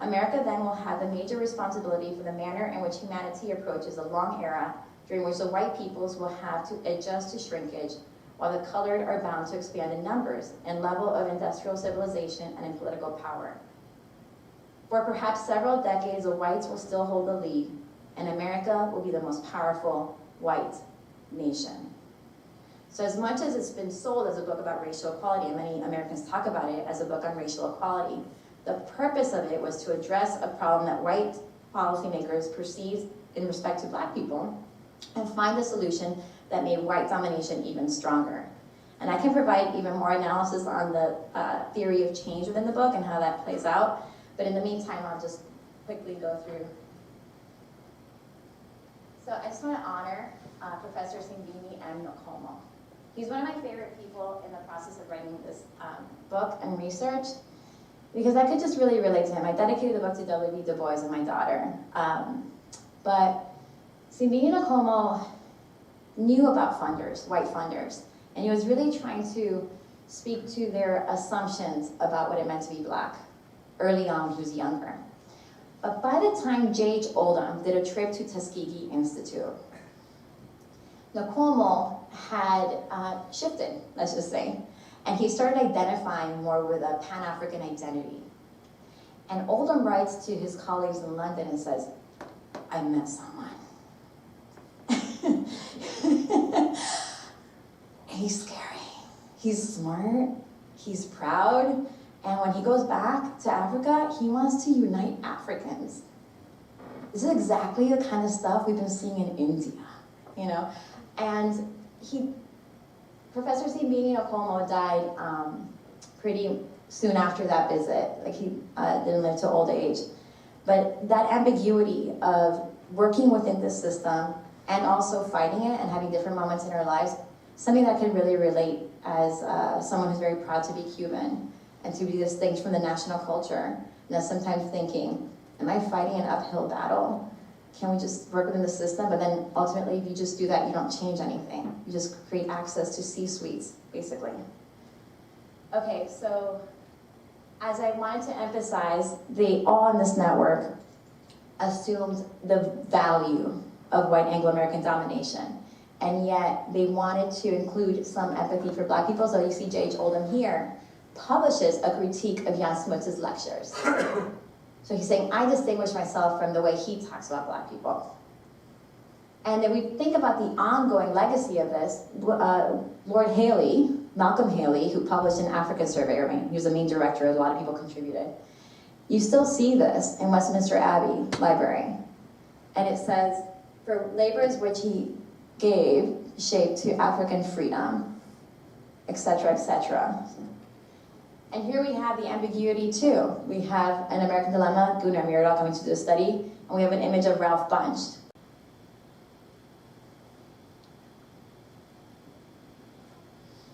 America then will have the major responsibility for the manner in which humanity approaches a long era during which the white peoples will have to adjust to shrinkage, while the colored are bound to expand in numbers, in level of industrial civilization, and in political power. For perhaps several decades, the whites will still hold the lead, and America will be the most powerful white nation. So as much as it's been sold as a book about racial equality, and many Americans talk about it as a book on racial equality, the purpose of it was to address a problem that white policymakers perceived in respect to Black people, and find a solution that made white domination even stronger. And I can provide even more analysis on the theory of change within the book and how that plays out, but in the meantime, I'll just quickly go through. So I just want to honor Professor Simbini M. Nkomo. He's one of my favorite people in the process of writing this book and research, because I could just really relate to him. I dedicated the book to W.B. Du Bois and my daughter. But Simbini Nkomo knew about funders, white funders, and he was really trying to speak to their assumptions about what it meant to be Black early on when he was younger. But by the time J.H. Oldham did a trip to Tuskegee Institute, Nkomo had shifted, let's just say, and he started identifying more with a Pan-African identity. And Oldham writes to his colleagues in London and says, I met someone. He's scary. He's smart. He's proud. And when he goes back to Africa, he wants to unite Africans. This is exactly the kind of stuff we've been seeing in India, you know? And Professor Simbini Nkomo died pretty soon after that visit. Like he didn't live to old age. But that ambiguity of working within this system and also fighting it and having different moments in our lives, something that I can really relate as someone who's very proud to be Cuban and to be distinct from the national culture. And that's sometimes thinking, am I fighting an uphill battle? can we just work within the system? But then ultimately, if you just do that, you don't change anything. You just create access to C-suites, basically. Okay, so as I wanted to emphasize, they all in this network assumed the value of white Anglo-American domination. And yet they wanted to include some empathy for Black people. So you see J.H. Oldham here publishes a critique of Jan Smuts's lectures. So he's saying, I distinguish myself from the way he talks about Black people. And then we think about the ongoing legacy of this. Lord Haley, Malcolm Haley, who published an African survey, he was the main director, a lot of people contributed. You still see this in Westminster Abbey Library. And it says, for labors which he gave shape to African freedom, etc., etc. And here we have the ambiguity too. We have an American Dilemma, Gunnar Myrdal coming to do a study, and we have an image of Ralph Bunche.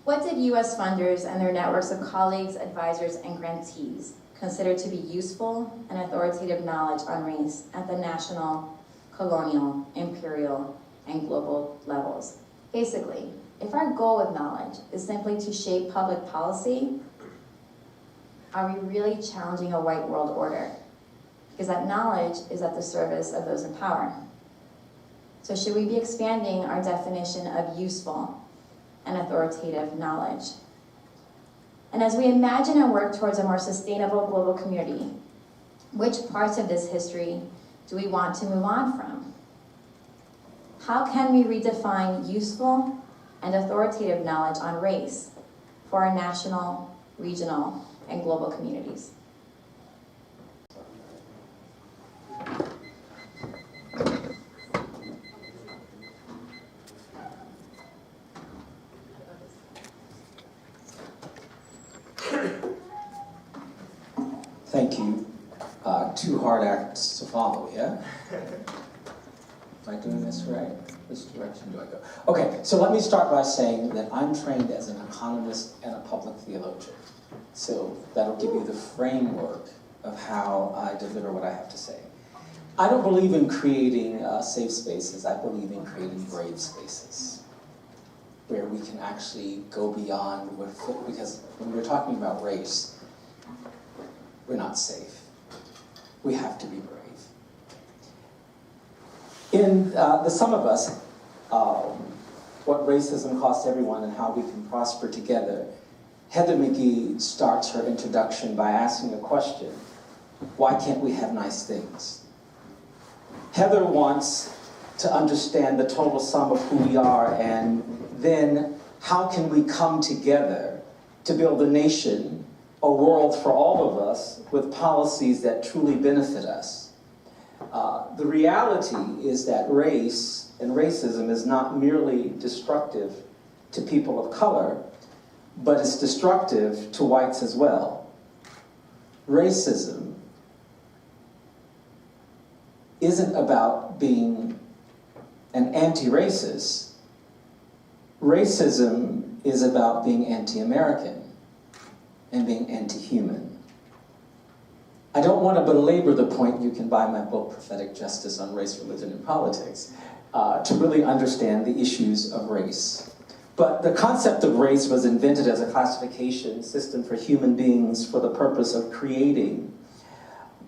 What did US funders and their networks of colleagues, advisors, and grantees consider to be useful and authoritative knowledge on race at the national, colonial, imperial, and global levels? Basically, if our goal with knowledge is simply to shape public policy, are we really challenging a white world order? Because that knowledge is at the service of those in power. So should we be expanding our definition of useful and authoritative knowledge? And as we imagine and work towards a more sustainable global community, which parts of this history do we want to move on from? How can we redefine useful and authoritative knowledge on race for our national, regional, and global communities?
Thank you. 2 hard acts to follow, yeah? Am I doing this right? Which direction do I go? Okay, so let me start by saying that I'm trained as an economist and a public theologian. So that'll give you the framework of how I deliver what I have to say. I don't believe in creating safe spaces. I believe in creating brave spaces where we can actually go beyond because when we're talking about race, we're not safe. We have to be brave. In The Sum of Us, What Racism Costs Everyone and How We Can Prosper Together, Heather McGee starts her introduction by asking a question: why can't we have nice things? Heather wants to understand the total sum of who we are, and then how can we come together to build a nation, a world for all of us, with policies that truly benefit us. The reality is that race and racism is not merely destructive to people of color, but it's destructive to whites as well. Racism isn't about being an anti-racist. Racism is about being anti-American and being anti-human. I don't want to belabor the point. You can buy my book, Prophetic Justice on Race, Religion, and Politics, to really understand the issues of race. But the concept of race was invented as a classification system for human beings for the purpose of creating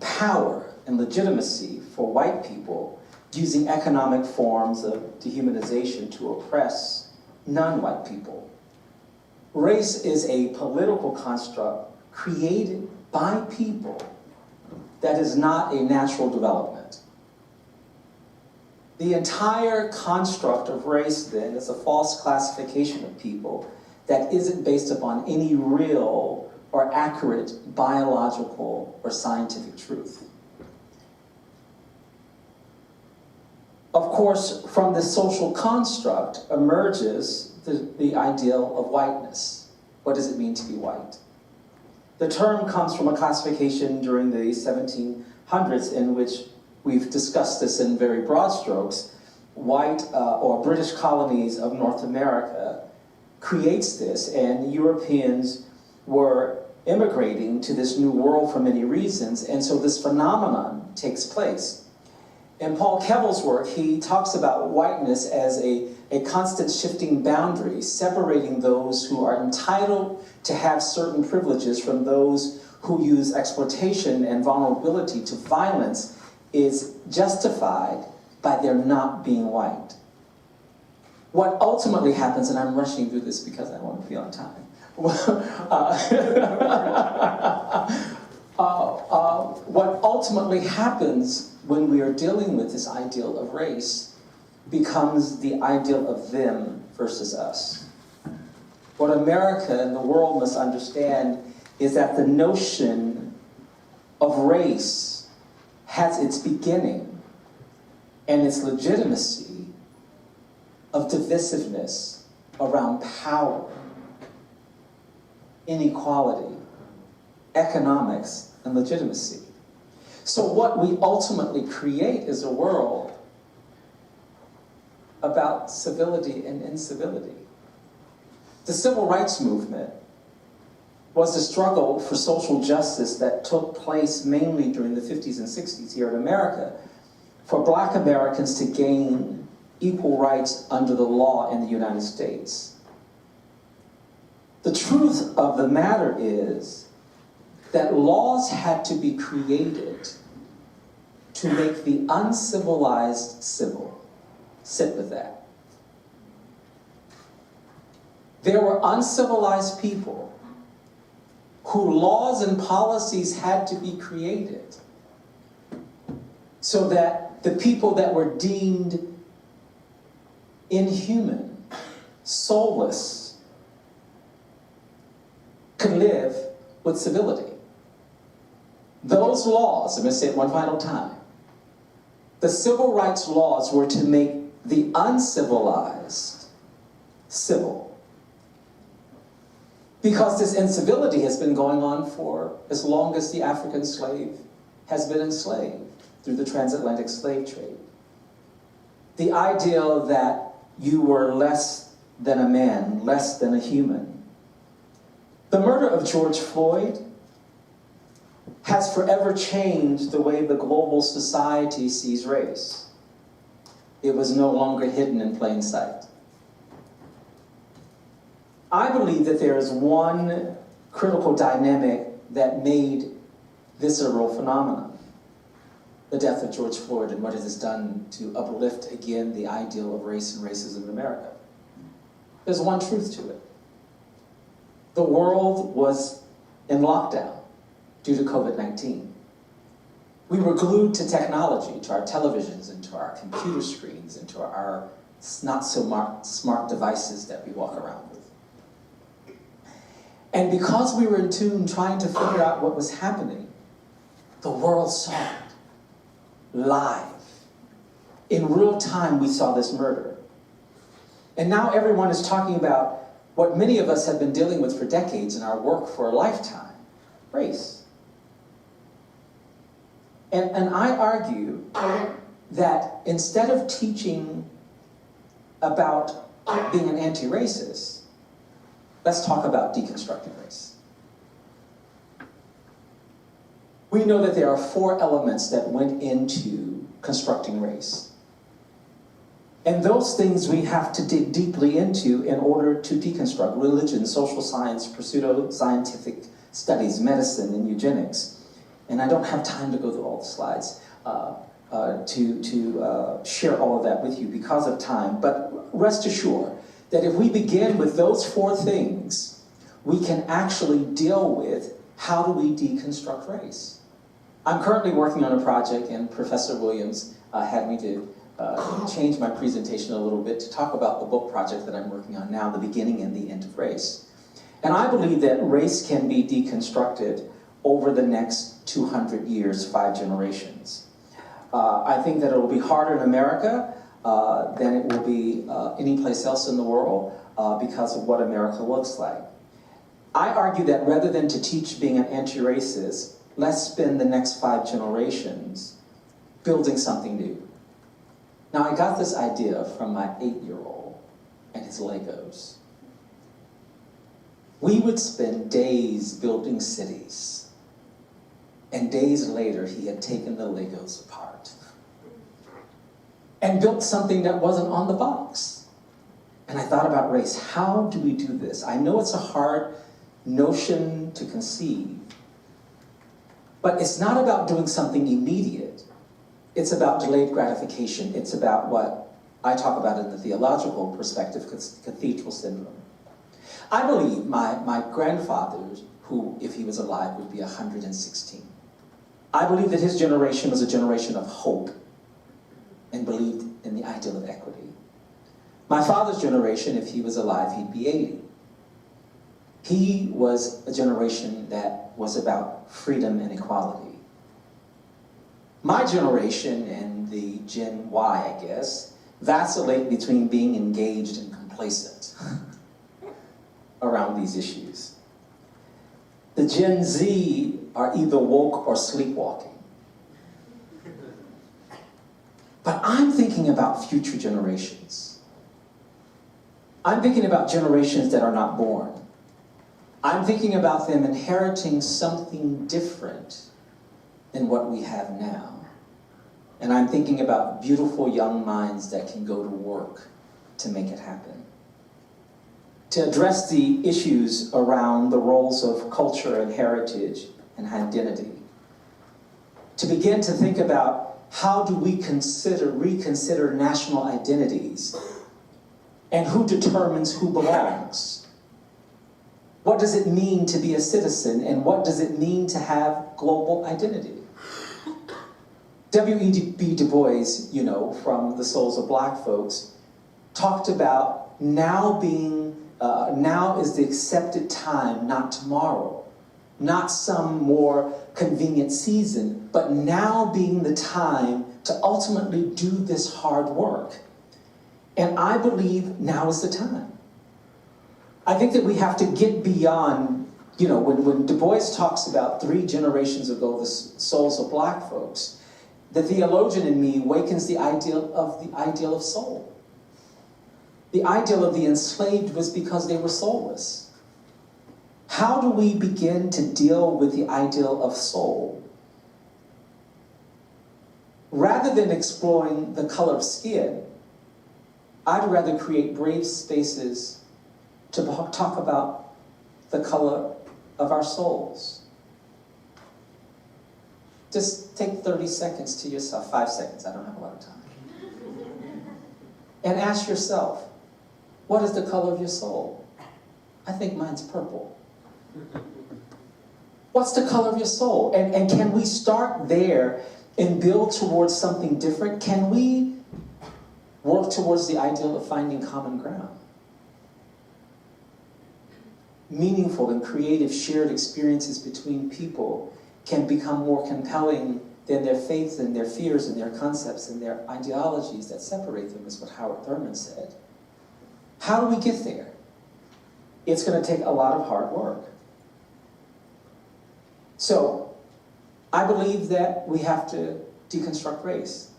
power and legitimacy for white people using economic forms of dehumanization to oppress non-white people. Race is a political construct created by people that is not a natural development. The entire construct of race, then, is a false classification of people that isn't based upon any real or accurate biological or scientific truth. Of course, from this social construct emerges the ideal of whiteness. What does it mean to be white? The term comes from a classification during the 1700s in which we've discussed this in very broad strokes. White or British colonies of North America creates this, and Europeans were immigrating to this new world for many reasons, and so this phenomenon takes place. In Paul Kebble's work, he talks about whiteness as a constant shifting boundary, separating those who are entitled to have certain privileges from those who use exploitation and vulnerability to violence is justified by their not being white. What ultimately happens, and I'm rushing through this because I want to be on time. What ultimately happens when we are dealing with this ideal of race becomes the ideal of them versus us. What America and the world must understand is that the notion of race has its beginning and its legitimacy of divisiveness around power, inequality, economics, and legitimacy. So what we ultimately create is a world about civility and incivility. The civil rights movement was a struggle for social justice that took place mainly during the 50s and 60s here in America for Black Americans to gain equal rights under the law in the United States. The truth of the matter is that laws had to be created to make the uncivilized civil. Sit with that. There were uncivilized people whose laws and policies had to be created so that the people that were deemed inhuman, soulless, could live with civility. Those laws, I'm going to say it one final time, the civil rights laws were to make the uncivilized civil. Because this incivility has been going on for as long as the African slave has been enslaved through the transatlantic slave trade. The ideal that you were less than a man, less than a human. The murder of George Floyd has forever changed the way the global society sees race. It was no longer hidden in plain sight. I believe that there is one critical dynamic that made this a real phenomenon. The death of George Floyd and what it has done to uplift again the ideal of race and racism in America. There's one truth to it. The world was in lockdown due to COVID-19. We were glued to technology, to our televisions, and to our computer screens, and to our not-so-smart devices that we walk around with. And because we were in tune trying to figure out what was happening, the world saw it live. In real time, we saw this murder. And now everyone is talking about what many of us have been dealing with for decades in our work for a lifetime, race. And I argue that instead of teaching about being an anti-racist, let's talk about deconstructing race. We know that there are 4 elements that went into constructing race. And those things we have to dig deeply into in order to deconstruct religion, social science, pseudo-scientific studies, medicine, and eugenics. And I don't have time to go through all the slides to share all of that with you because of time. But rest assured that if we begin with those 4 things, we can actually deal with how do we deconstruct race. I'm currently working on a project, and Professor Williams had me to change my presentation a little bit to talk about the book project that I'm working on now, The Beginning and the End of Race. And I believe that race can be deconstructed over the next 200 years, 5 generations. I think that it will be harder in America than it will be any place else in the world because of what America looks like. I argue that rather than to teach being an anti-racist, let's spend the next 5 generations building something new. Now, I got this idea from my 8-year-old and his Legos. We would spend days building cities, and days later, he had taken the Legos apart. and built something that wasn't on the box. And I thought about race. How do we do this? I know it's a hard notion to conceive, but it's not about doing something immediate. It's about delayed gratification. It's about what I talk about in the theological perspective, cathedral syndrome. I believe my grandfather, who, if he was alive, would be 116. I believe that his generation was a generation of hope and believed in the ideal of equity. My father's generation, if he was alive, he'd be 80. He was a generation that was about freedom and equality. My generation and the Gen Y, I guess, vacillate between being engaged and complacent around these issues. The Gen Z are either woke or sleepwalking. But I'm thinking about future generations. I'm thinking about generations that are not born. I'm thinking about them inheriting something different than what we have now. And I'm thinking about beautiful young minds that can go to work to make it happen. To address the issues around the roles of culture and heritage and identity. To begin to think about how do we reconsider national identities, and who determines who belongs? What does it mean to be a citizen, and what does it mean to have global identity? W.E.B. Du Bois, from the Souls of Black Folks, talked about now is the accepted time, not tomorrow. Not some more convenient season, but now being the time to ultimately do this hard work. And I believe now is the time. I think that we have to get beyond, when Du Bois talks about 3 generations ago, the souls of Black folks, the theologian in me awakens the ideal of soul. The ideal of the enslaved was because they were soulless. How do we begin to deal with the ideal of soul? Rather than exploring the color of skin, I'd rather create brave spaces to talk about the color of our souls. Just take 30 seconds to yourself, 5 seconds, I don't have a lot of time. And ask yourself, what is the color of your soul? I think mine's purple. What's the color of your soul? And can we start there and build towards something different? Can we work towards the ideal of finding common ground? Meaningful and creative shared experiences between people can become more compelling than their faiths and their fears and their concepts and their ideologies that separate them, is what Howard Thurman said. How do we get there? It's going to take a lot of hard work. So, I believe that we have to deconstruct race,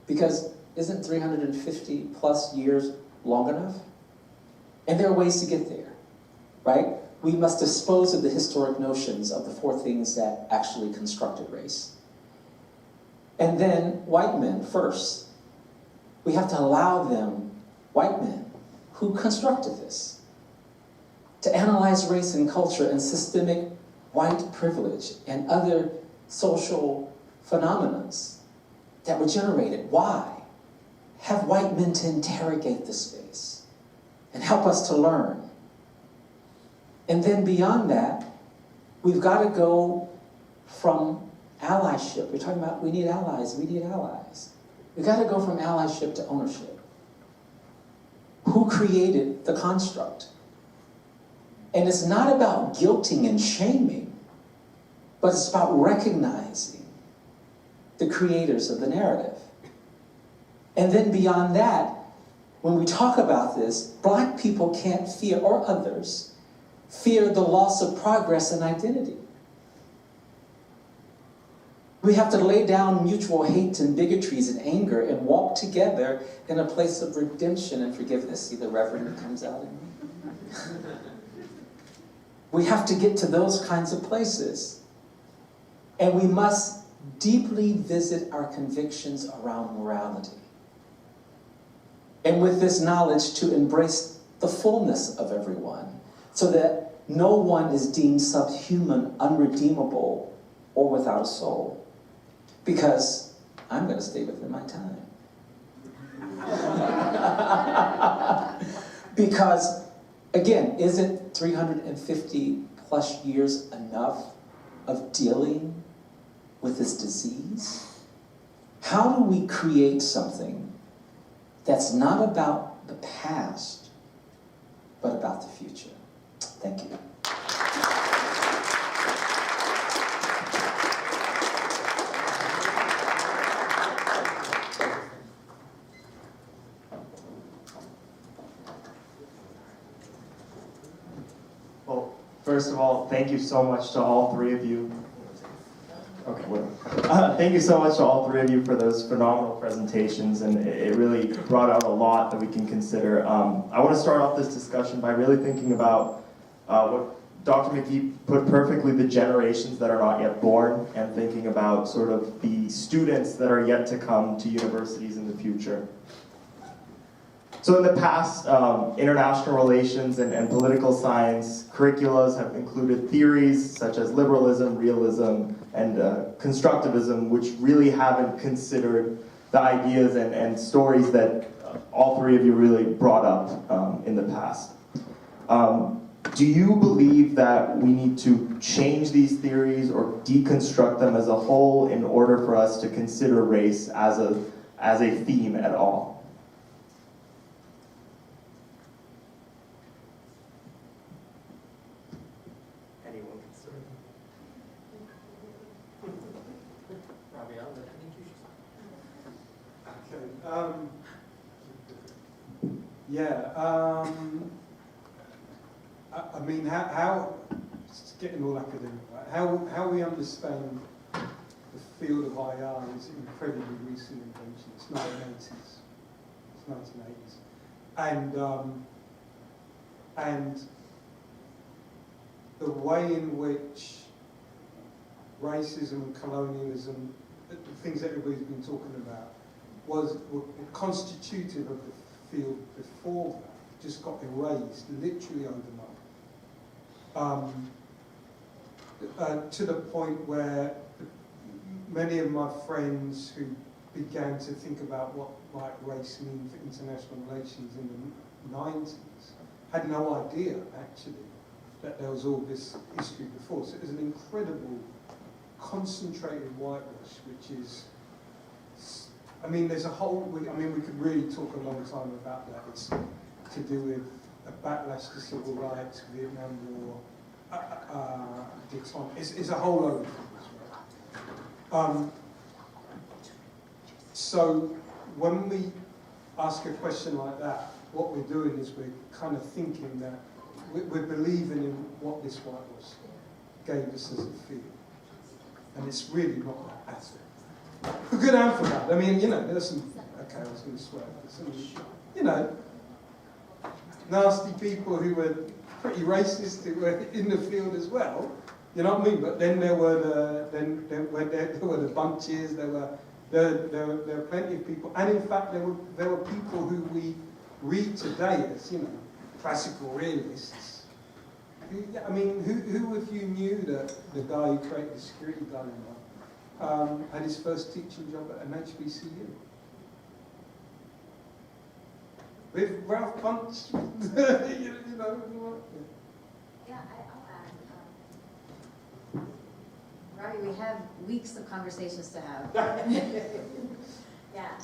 because isn't 350 plus years long enough? And there are ways to get there, right? We must dispose of the historic notions of the 4 things that actually constructed race. And then white men first. We have to allow them, white men, who constructed this, to analyze race and culture and systemic white privilege and other social phenomena that were generated. Why? Have white men to interrogate the space and help us to learn. And then beyond that, we've got to go from allyship. We're talking about we need allies. We've got to go from allyship to ownership. Who created the construct? And it's not about guilting and shaming, but it's about recognizing the creators of the narrative. And then beyond that, when we talk about this, Black people can't fear, or others, fear the loss of progress and identity. We have to lay down mutual hate and bigotries and anger and walk together in a place of redemption and forgiveness. See the reverend that comes out in me? We have to get to those kinds of places. And we must deeply visit our convictions around morality. And with this knowledge, to embrace the fullness of everyone, so that no one is deemed subhuman, unredeemable, or without a soul. Because I'm going to stay within my time. Because, again, isn't 350 plus years enough of dealing with this disease? How do we create something that's not about the past, but about the future? Thank you.
Well, first of all, thank you so much to all three of you. Okay, thank you so much to all three of you for those phenomenal presentations, and it really brought out a lot that we can consider. I want to start off this discussion by really thinking about what Dr. McGee put perfectly, the generations that are not yet born, and thinking about sort of the students that are yet to come to universities in the future. So in the past, international relations and political science curriculums have included theories such as liberalism, realism, and constructivism, which really haven't considered the ideas and stories that all three of you really brought up in the past. Do you believe that we need to change these theories or deconstruct them as a whole in order for us to consider race as a theme at all? Anyone consider?
I mean, how it's getting all academic, right? How we understand the field of IR is incredibly recent invention. It's 1980s. It's 1980s. And the way in which racism and colonialism, the things that everybody's been talking about, were constitutive of the field before that, just got erased literally overnight. To the point where many of my friends who began to think about what might race mean for international relations in the 90s had no idea, actually, that there was all this history before. So it was an incredible, concentrated whitewash, which is, I mean, there's a whole, we could really talk a long time about that. It's to do with a backlash to civil rights, Vietnam War, it's a whole load of things, right? So when we ask a question like that, what we're doing is we're kind of thinking that we're believing in what this whitewash gave us as a field. And it's really not that at all. For good and for bad. I mean, you know, there's some, okay, I was going to swear, there's some, you know, nasty people who were pretty racist who were in the field as well. You know what I mean? But then there were there were the bunches. There were plenty of people, and in fact there were people who we read today as, you know, classical realists. I mean, who of you knew that the guy who created the security dilemma had his first teaching job at an HBCU? With Ralph Bunche, you know.
Yeah, I'll add. Robbie, we have weeks of conversations to have.
Yeah.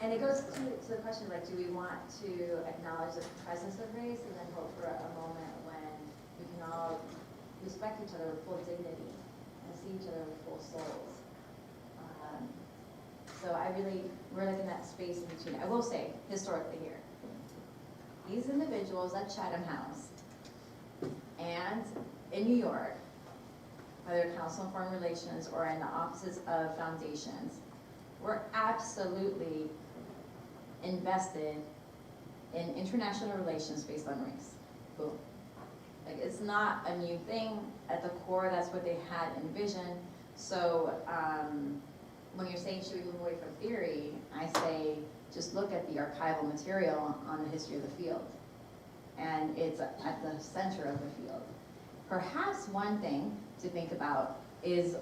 And it goes to the question, like, do we want to acknowledge the presence of race and then hope for a moment when we can all respect each other with full dignity and see each other with full souls? So we're like in that space in between. I will say, historically here, these individuals at Chatham House and in New York, whether Council on Foreign Relations or in the offices of foundations, were absolutely invested in international relations based on race. Boom. Like, it's not a new thing. At the core, that's what they had envisioned. So when you're saying, should we move away from
theory, I say, just look at the archival material on the history of the field. And it's at the center of the field. Perhaps one thing to think about is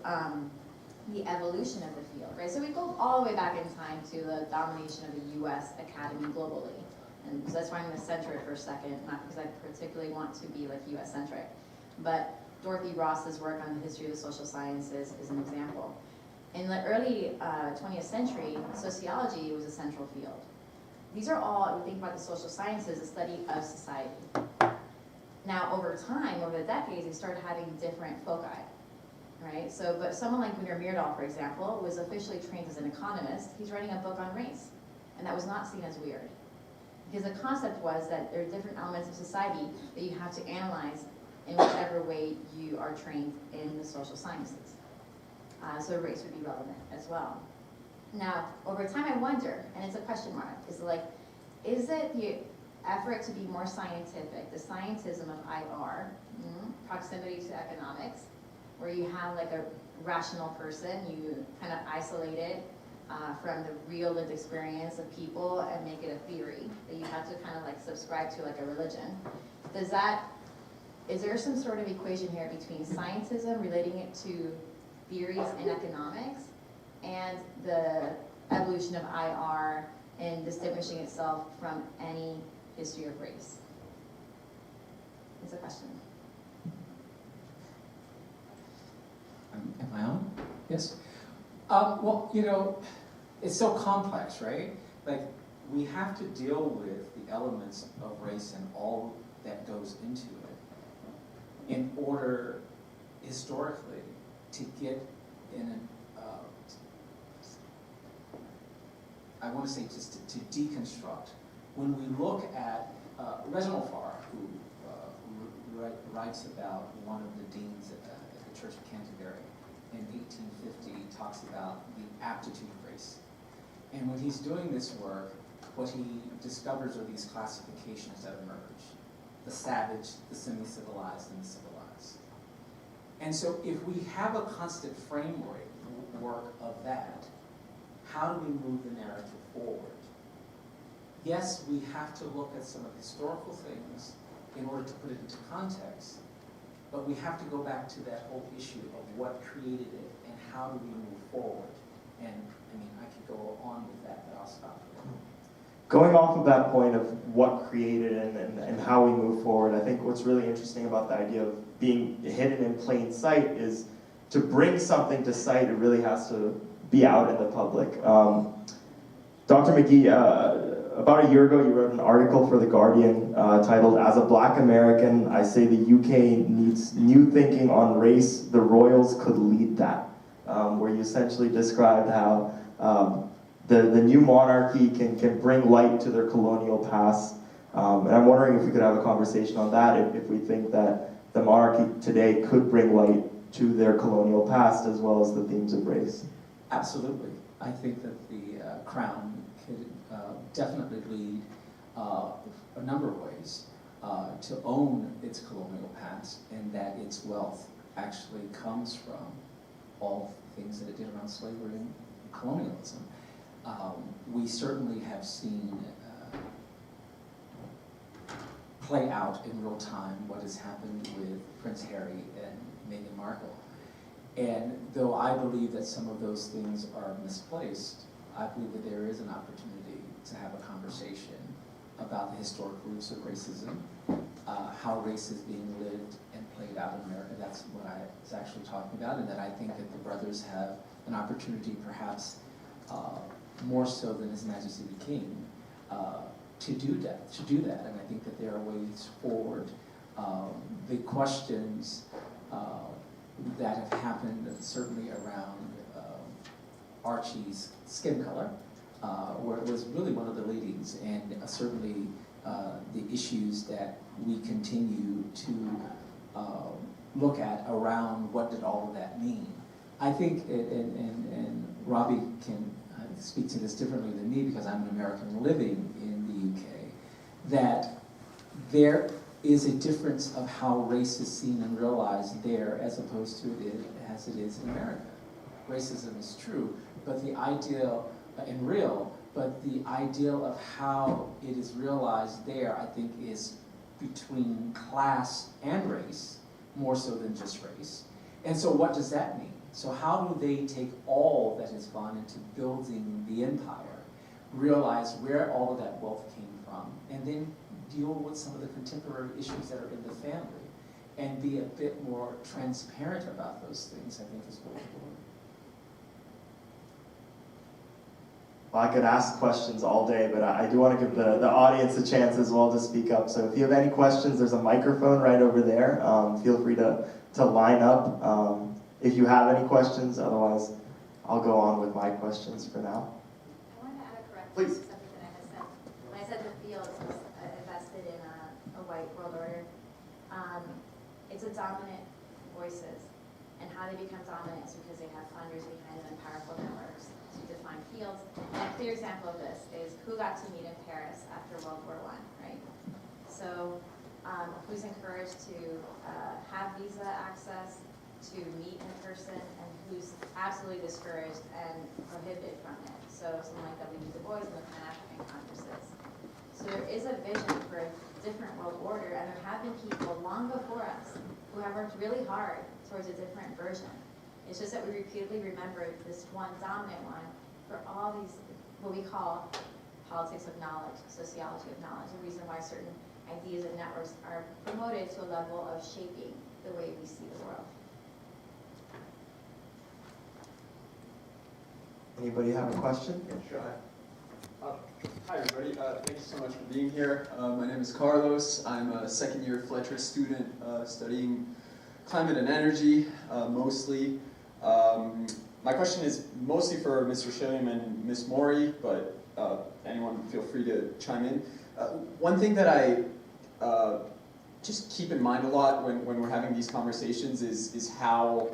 the evolution of the field, right? So we go all the way back in time to the domination of the US Academy globally. And so that's why I'm going to center it for a second, not because I particularly want to be like US centric. But Dorothy Ross's work on the history of the social sciences is an example. In the early 20th century, sociology was a central field. These are all, when we think about the social sciences, a study of society. Now, over time, over the decades, they started having different foci, right? So, but someone like Gunnar Myrdal, for example, was officially trained as an economist. He's writing a book on race, and that was not seen as weird. Because the concept was that there are different elements of society that you have to analyze in whichever way you are trained in the social sciences. So race would be relevant as well. Now, over time I wonder, and it's a question mark, is it the effort to be more scientific, the scientism of IR, proximity to economics, where you have like a rational person, you kind of isolate it from the real lived experience of people and make it a theory that you have to kind of like subscribe to like a religion. Is there some sort of equation here between scientism, relating it to theories in economics, and the evolution of IR and distinguishing itself from any history of race? It's a question.
Am I on? Yes. Well, you know, it's so complex, right? Like, we have to deal with the elements of race and all that goes into it in order, historically, to get in an, I want to say just to deconstruct. When we look at Reginald Farr, who writes about one of the deans at the Church of Canterbury in 1850, talks about the aptitude of race. And when he's doing this work, what he discovers are these classifications that emerge: the savage, the semi-civilized, and the civilized. And so if we have a constant framework of that, how do we move the narrative forward? Yes, we have to look at some of the historical things in order to put it into context, but we have to go back to that whole issue of what created it and how do we move forward. And I mean, I could go on with that, but I'll stop here.
Going off of that point of what created and how we move forward, I think what's really interesting about the idea of being hidden in plain sight is to bring something to sight, it really has to be out in the public. Dr. McGee, about a year ago you wrote an article for The Guardian titled, "As a Black American, I say the UK needs new thinking on race, the Royals could lead that," where you essentially described how the new monarchy can bring light to their colonial past. And I'm wondering if we could have a conversation on that, if we think that the monarchy today could bring light to their colonial past as well as the themes of race.
Absolutely. I think that the Crown could definitely lead a number of ways to own its colonial past, and that its wealth actually comes from all the things that it did around slavery and colonialism. We certainly have seen play out in real time what has happened with Prince Harry and Meghan Markle. And though I believe that some of those things are misplaced, I believe that there is an opportunity to have a conversation about the historic roots of racism, how race is being lived and played out in America. That's what I was actually talking about, and that I think that the brothers have an opportunity, perhaps more so than His Majesty the King, to do that. And I think that there are ways forward. The questions that have happened certainly around Archie's skin color, where it was really one of the leadings, and certainly the issues that we continue to look at around what did all of that mean. I think, and Robbie can speak to this differently than me because I'm an American living in the UK, that there is a difference of how race is seen and realized there as opposed to as it is in America. Racism is true, but the idea and real, but the ideal of how it is realized there, I think, is between class and race, more so than just race. And so what does that mean? So how do they take all that has gone into building the empire, realize where all of that wealth came from, and then deal with some of the contemporary issues that are in the family, and be a bit more transparent about those things, I think is going forward.
Well, I could ask questions all day, but I do want to give the audience a chance as well to speak up. So if you have any questions, there's a microphone right over there. Feel free to line up if you have any questions. Otherwise, I'll go on with my questions for now.
I wanted to add a correction
Please.
to something that I had said. When I said the field was invested in a white world order, it's a dominant voices. And how they become dominant is because they have funders behind them and powerful networks to define fields. And a clear example of this is who got to meet in Paris after World War I, right? So who's encouraged to have visa access, to meet in person, and who's absolutely discouraged and prohibited from it. So someone like W. Du Bois and the Pan-African Congresses. So there is a vision for a different world order, and there have been people long before us who have worked really hard towards a different version. It's just that we repeatedly remember this one dominant one for all these, what we call politics of knowledge, sociology of knowledge, the reason why certain ideas and networks are promoted to a level of shaping the way we see the world.
Anybody have a question?
Sure. Hi everybody, thank you so much for being here. My name is Carlos. I'm a second-year Fletcher student studying climate and energy, mostly. My question is mostly for Mr. Shilliam and Ms. Mori, but anyone feel free to chime in. One thing that I just keep in mind a lot when we're having these conversations is how,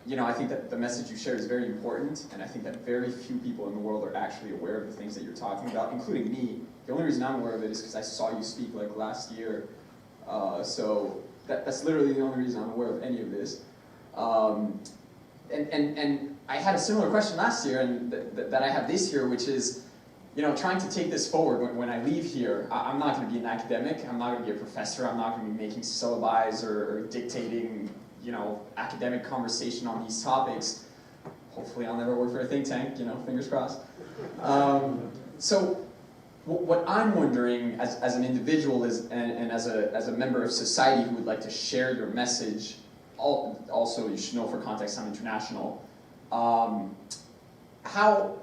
you know, I think that the message you share is very important, and I think that very few people in the world are actually aware of the things that you're talking about, including me. The only reason I'm aware of it is because I saw you speak like last year, so that's literally the only reason I'm aware of any of this. And I had a similar question last year and that I have this year, which is, you know, trying to take this forward. When I leave here, I'm not going to be an academic, I'm not going to be a professor, I'm not going to be making syllabi or dictating, you know, academic conversation on these topics. Hopefully I'll never work for a think tank, you know, fingers crossed. So what I'm wondering as an individual is, and as a member of society who would like to share your message, also you should know for context I'm international, how,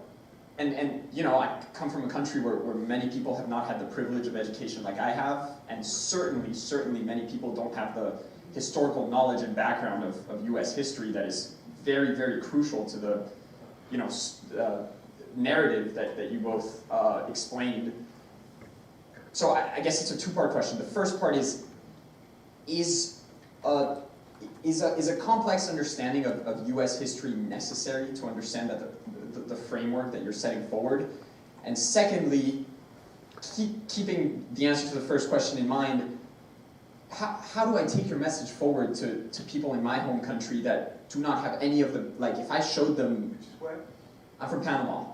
and you know, I come from a country where many people have not had the privilege of education like I have, and certainly many people don't have the historical knowledge and background of US history that is very, very crucial to the, you know, narrative that you both explained. So I guess it's a two-part question. The first part is a complex understanding of US history necessary to understand that the framework that you're setting forward? And secondly, keeping the answer to the first question in mind, how do I take your message forward to people in my home country that do not have any of the, like if I showed them...
Which is where?
I'm from Panama.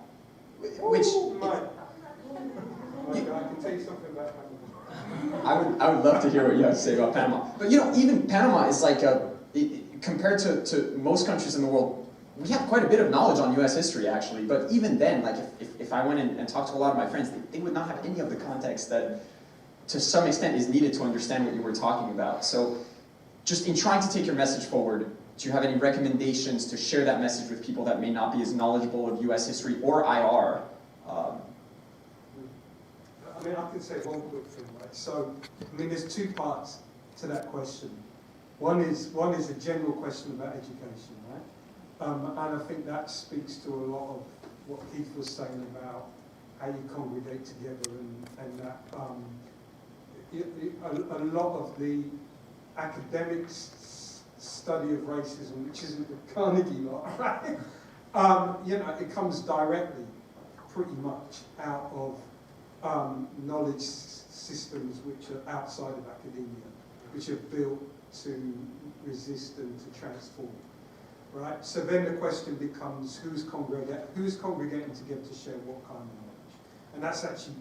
I can tell you something about Panama.
I would love to hear what you have to say about Panama. But you know, even Panama is like compared to most countries in the world, we have quite a bit of knowledge on US history actually, but even then, like if I went and talked to a lot of my friends, they would not have any of the context that to some extent is needed to understand what you were talking about. So just in trying to take your message forward, do you have any recommendations to share that message with people that may not be as knowledgeable of US history or IR?
I mean, I can say one quick thing, right? So, I mean, there's two parts to that question. One is a general question about education, right? And I think that speaks to a lot of what Keith was saying about how you congregate together and that a lot of the academic study of racism, which isn't the Carnegie lot, right? You know, it comes directly, pretty much, out of knowledge systems which are outside of academia, which are built to resist and to transform. right? So then the question becomes who's congregating together to share what kind of knowledge? And that's actually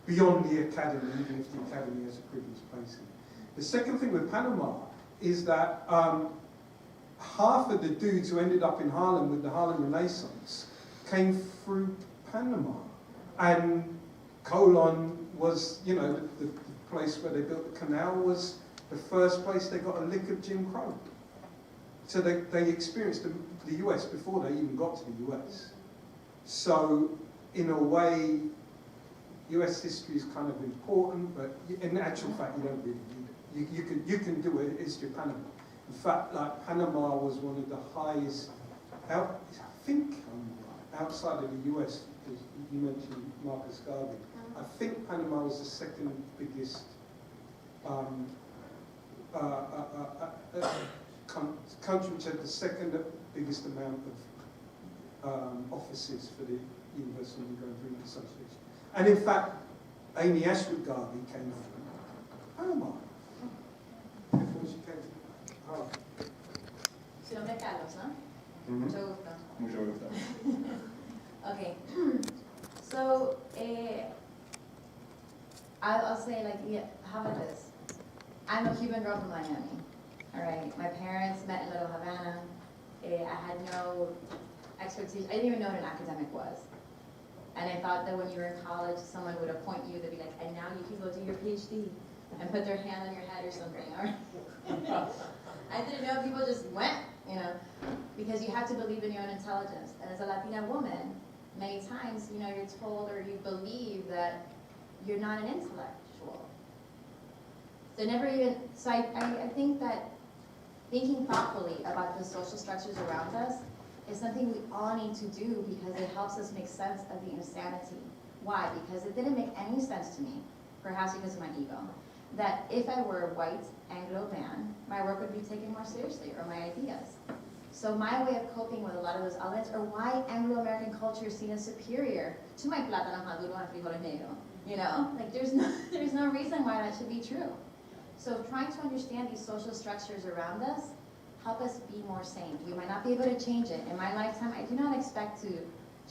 beyond the academy, even if the academy has a privileged place in it. The second thing with Panama is that half of the dudes who ended up in Harlem with the Harlem Renaissance came through Panama. And Colon was, you know, the place where they built the canal was the first place they got a lick of Jim Crow. So they experienced the US before they even got to the US. So in a way, US history is kind of important, but in actual fact, you don't really need it. You can do a history of Panama. In fact, like Panama was one of the highest, I think outside of the US, because you mentioned Marcus Garvey, I think Panama was the second biggest country which had the second biggest amount of offices for the Universal Negro Improvement Association. And in fact, Amy Ashwood Garvey came from Panama before she came to Harlem.
Su nombre es Carlos, ¿no?
Mhm.
Mucho gusto.
Mucho gusto.
Okay, so I'll say like, yeah, how about this? I'm a Cuban girl from Miami, all right? My parents met in Little Havana. I had no expectation. I didn't even know what an academic was. And I thought that when you were in college, someone would appoint you to be like, and now you can go do your PhD and put their hand on your head or something. Or I didn't know people just went, you know, because you have to believe in your own intelligence. And as a Latina woman, many times, you know, you're told or you believe that you're not an intellectual. So I think that thinking thoughtfully about the social structures around us is something we all need to do because it helps us make sense of the insanity. Why? Because it didn't make any sense to me, perhaps because of my ego, that if I were a white Anglo man, my work would be taken more seriously, or my ideas. So my way of coping with a lot of those elements, or why Anglo-American culture is seen as superior to my plátano maduro and frijoles negros. You know, like there's no reason why that should be true. So trying to understand these social structures around us help us be more sane. We might not be able to change it. In my lifetime, I do not expect to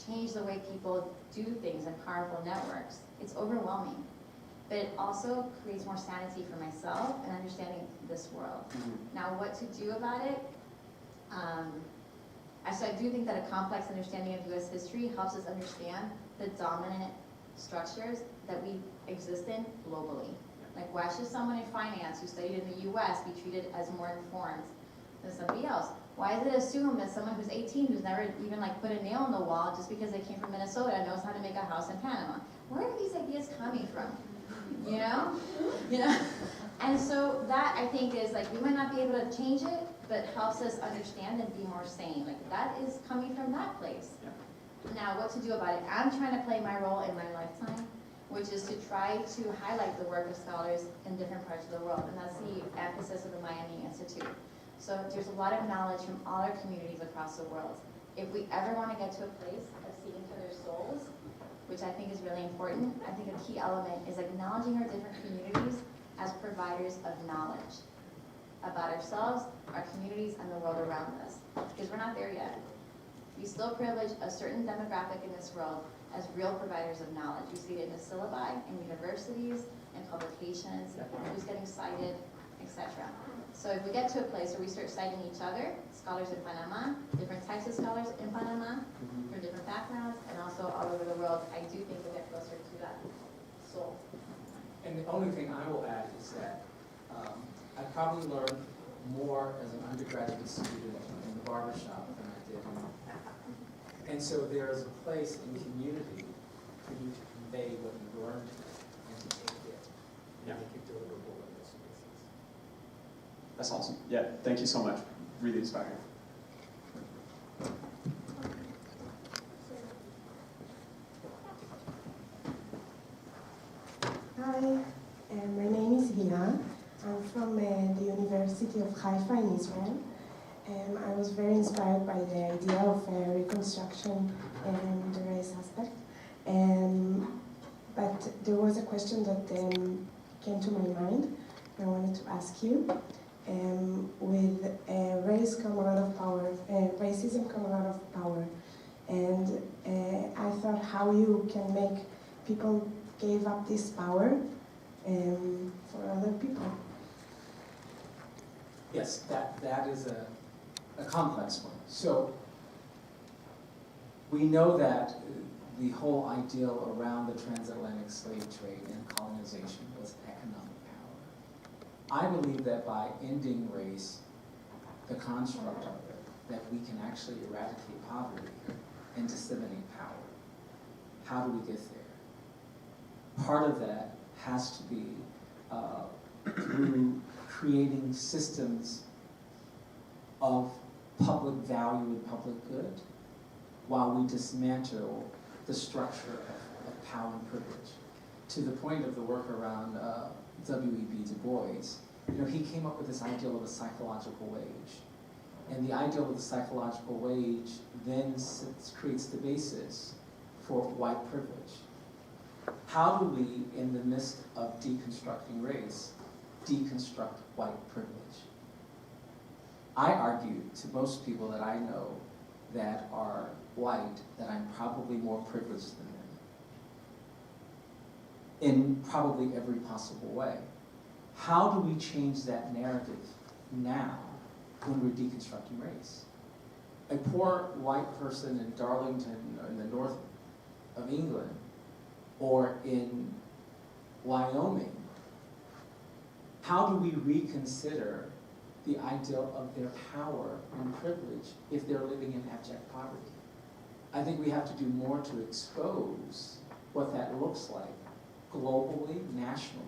change the way people do things in powerful networks. It's overwhelming. But it also creates more sanity for myself and understanding this world. Now, what to do about it? So I do think that a complex understanding of U.S. history helps us understand the dominant structures that we exist in globally. Like, why should someone in finance who studied in the U.S. be treated as more informed than somebody else? Why is it assumed that someone who's 18, who's never even like put a nail in the wall, just because they came from Minnesota, knows how to make a house in Panama? Where are these ideas coming from? You know? You know? And so that, I think, is like, we might not be able to change it, but helps us understand and be more sane. Like, that is coming from that place.
Yeah.
Now, what to do about it? I'm trying to play my role in my lifetime, which is to try to highlight the work of scholars in different parts of the world, and that's the emphasis of the Miami Institute. So there's a lot of knowledge from all our communities across the world. If we ever want to get to a place of seeing each other's souls, which I think is really important, I think a key element is acknowledging our different communities as providers of knowledge about ourselves, our communities, and the world around us, because we're not there yet. We still privilege a certain demographic in this world as real providers of knowledge. We see it in the syllabi, in universities, in publications, who's getting cited, etc. So if we get to a place where we start citing each other, scholars in Panama, different types of scholars in Panama, from different backgrounds, and also all over the world, I do think we'll get closer to that soul.
And the only thing I will add is that I probably learned more as an undergraduate student in the barbershop than I did in. And so there is a place in community for you to convey what you learned and to take it and make it deliverable in those spaces.
That's awesome. Yeah, thank you so much. Really inspiring.
Hi, my name is Hina. I'm from the University of Haifa in Israel. I was very inspired by the idea of reconstruction and the race aspect. But there was a question that came to my mind I wanted to ask you. with race come a lot of power, racism come a lot of power. And I thought how you can make people give up this power for other people.
Yes, that is a complex one. So we know that the whole ideal around the transatlantic slave trade and colonization was economic power. I believe that by ending race, the construct of it, that we can actually eradicate poverty and disseminate power. How do we get there? Part of that has to be through creating systems of public value and public good while we dismantle the structure of power and privilege. To the point of the work around W.E.B. Du Bois, he came up with this ideal of a psychological wage. And the ideal of the psychological wage then creates the basis for white privilege. How do we, in the midst of deconstructing race, deconstruct white privilege? I argue to most people that I know that are white that I'm probably more privileged than them in probably every possible way. How do we change that narrative now when we're deconstructing race? A poor white person in Darlington or in the north of England or in Wyoming, how do we reconsider the ideal of their power and privilege if they're living in abject poverty? I think we have to do more to expose what that looks like globally, nationally,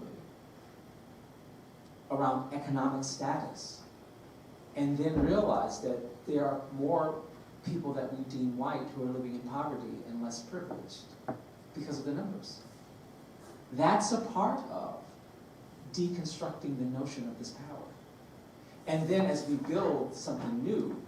around economic status, and then realize that there are more people that we deem white who are living in poverty and less privileged because of the numbers. That's a part of deconstructing the notion of this power. And then as we build something new,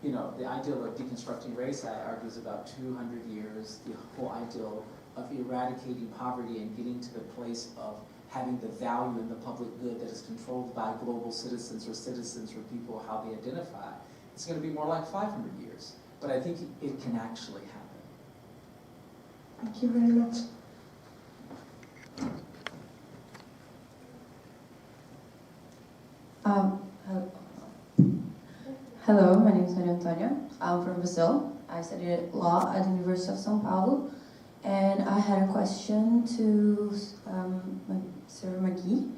the ideal of deconstructing race, I argue, is about 200 years. The whole ideal of eradicating poverty and getting to the place of having the value in the public good that is controlled by global citizens or people, how they identify. It's going to be more like 500 years. But I think it can actually happen.
Thank you very much.
Hello, my name is Maria Antonia. I'm from Brazil. I studied law at the University of São Paulo. And I had a question to Sir McGee.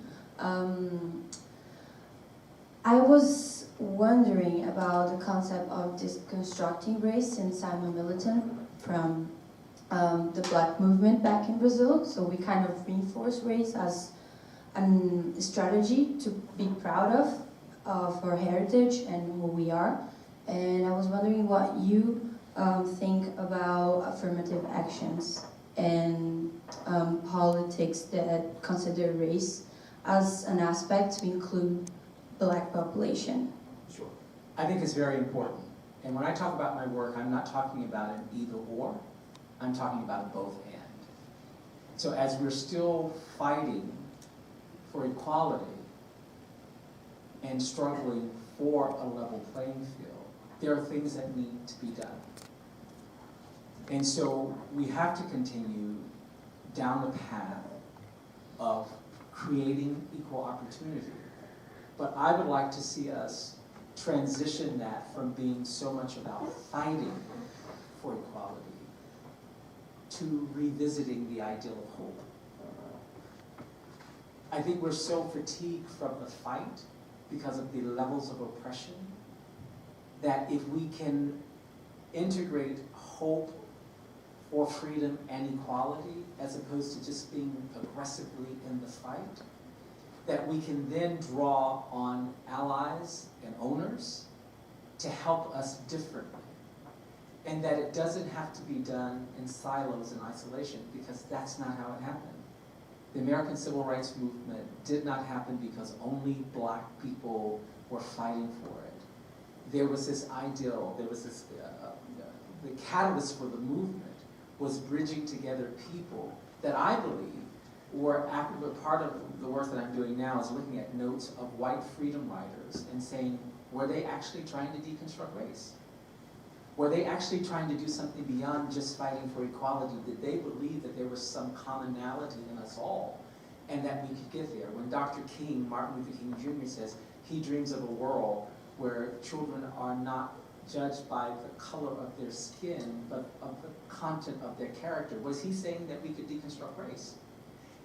I was wondering about the concept of deconstructing race, since I'm a militant from the Black movement back in Brazil. So we kind of reinforce race as a strategy to be proud of our heritage and who we are. And I was wondering what you think about affirmative actions and politics that consider race as an aspect to include Black population.
Sure. I think it's very important. And when I talk about my work, I'm not talking about an either or. I'm talking about a both and. So as we're still fighting for equality and struggling for a level playing field, there are things that need to be done. And so we have to continue down the path of creating equal opportunity. But I would like to see us transition that from being so much about fighting for equality to revisiting the ideal of hope. I think we're so fatigued from the fight because of the levels of oppression that if we can integrate hope for freedom and equality as opposed to just being aggressively in the fight, that we can then draw on allies and owners to help us differently. And that it doesn't have to be done in silos and isolation, because that's not how it happened. The American Civil Rights Movement did not happen because only Black people were fighting for it. There was this ideal, there was this, the catalyst for the movement was bridging together people that I believe part of the work that I'm doing now is looking at notes of white freedom writers and saying, were they actually trying to deconstruct race? Were they actually trying to do something beyond just fighting for equality? Did they believe that there was some commonality in us all and that we could get there? When Dr. King, Martin Luther King Jr. says he dreams of a world where children are not judged by the color of their skin, but of the content of their character, was he saying that we could deconstruct race?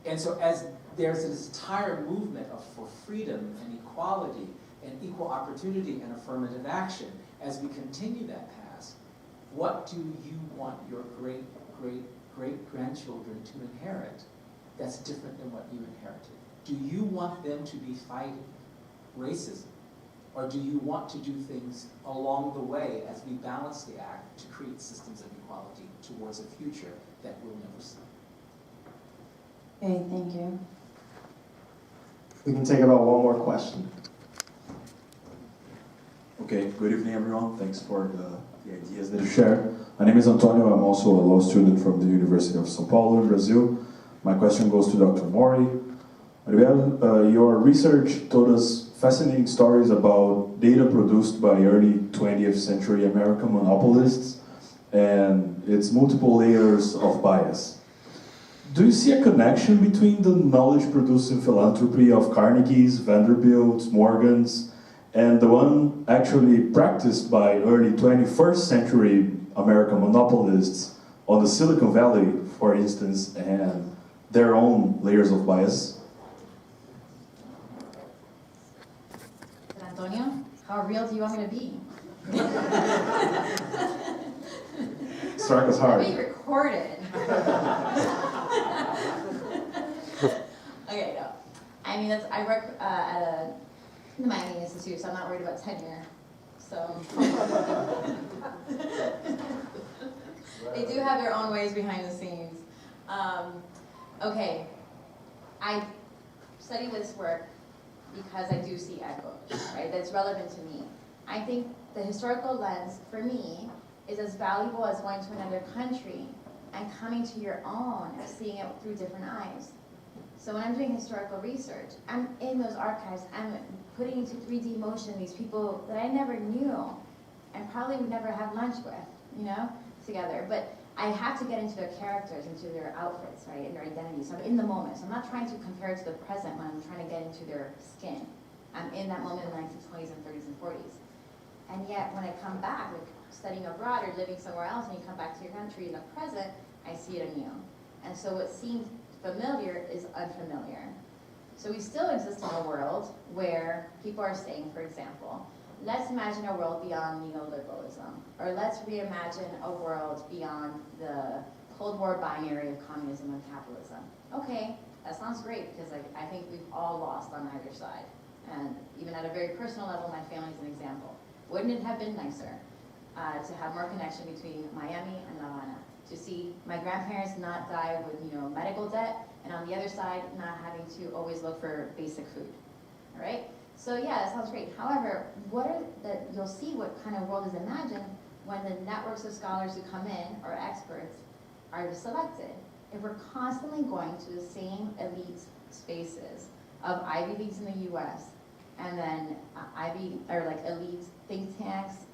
And so as there's this entire movement for freedom and equality and equal opportunity and affirmative action, as we continue that path, what do you want your great-great-great-grandchildren to inherit that's different than what you inherited? Do you want them to be fighting racism? Or do you want to do things along the way as we balance the act to create systems of equality towards a future that we'll never see?
Okay, thank you.
We can take about one more question.
Okay, good evening everyone. Thanks for the ideas that you shared. My name is Antonio. I'm also a law student from the University of São Paulo in Brazil. My question goes to Dr. Mori. Marielle, your research told us fascinating stories about data produced by early 20th century American monopolists and its multiple layers of bias. Do you see a connection between the knowledge-producing philanthropy of Carnegie's, Vanderbilt's, Morgan's, and the one actually practiced by early 21st century American monopolists on the Silicon Valley, for instance, and their own layers of bias?
Antonio, how real do you want me to be?
Strike us hard.
Be recorded. Okay, no. I mean, I work at the Miami Institute, so I'm not worried about tenure. So they do have their own ways behind the scenes. Okay, I study this work because I do see echoes, right? That's relevant to me. I think the historical lens, for me, is as valuable as going to another country and coming to your own and seeing it through different eyes. So when I'm doing historical research, I'm in those archives, I'm putting into 3D motion these people that I never knew and probably would never have lunch with, you know, together. But I have to get into their characters, into their outfits, right, and their identities. So I'm in the moment. So I'm not trying to compare it to the present when I'm trying to get into their skin. I'm in that moment in the 1920s and 30s and 40s. And yet when I come back, like studying abroad or living somewhere else, and you come back to your country in the present, I see it anew. And so what seemed familiar is unfamiliar. So we still exist in a world where people are saying, for example, let's imagine a world beyond neoliberalism, or let's reimagine a world beyond the Cold War binary of communism and capitalism. Okay, that sounds great, because I think we've all lost on either side. And even at a very personal level, my family's an example. Wouldn't it have been nicer to have more connection between Miami and La Habana? To see my grandparents not die with, medical debt, and on the other side, not having to always look for basic food, all right? So yeah, that sounds great. However, you'll see what kind of world is imagined when the networks of scholars who come in, or experts, are selected. If we're constantly going to the same elite spaces of Ivy Leagues in the US, and then elite think tanks,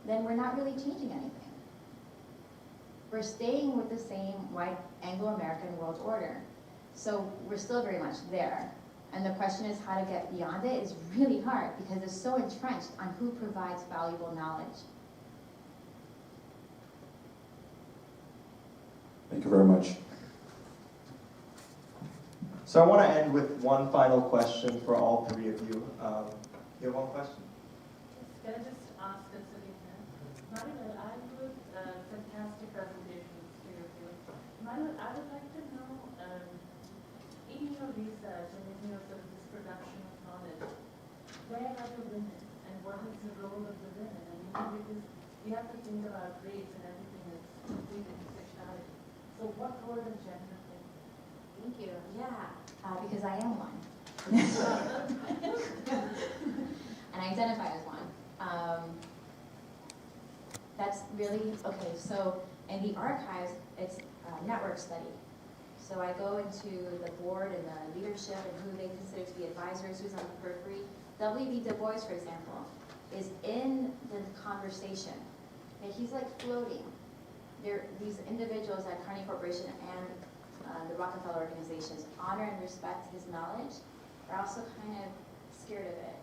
then we're not really changing anything. We're staying with the same white Anglo-American world order. So we're still very much there. And the question is how to get beyond it is really hard because it's so entrenched on who provides valuable knowledge.
Thank you very much.
So I want to end with one final question for all three of you. You have one question?
Can I just ask a silly thing? Manuel, I would, fantastic presentations to your field. Manuel, I would like to know, in your research and in your sort of this production of knowledge, where are the women and what is the role of the women? I mean, because we have to think about race and everything that's complete intersectionality. So what role does gender play?
Thank you. Yeah, because I am one. And I identify as one. That's really, okay, so in the archives, it's network study.
So I go into the board and the leadership and who they consider to be advisors, who's on the periphery. W.B. Du Bois, for example, is in the conversation. And he's like floating. These individuals at Carnegie Corporation and the Rockefeller organizations honor and respect his knowledge. They're also kind of scared of it.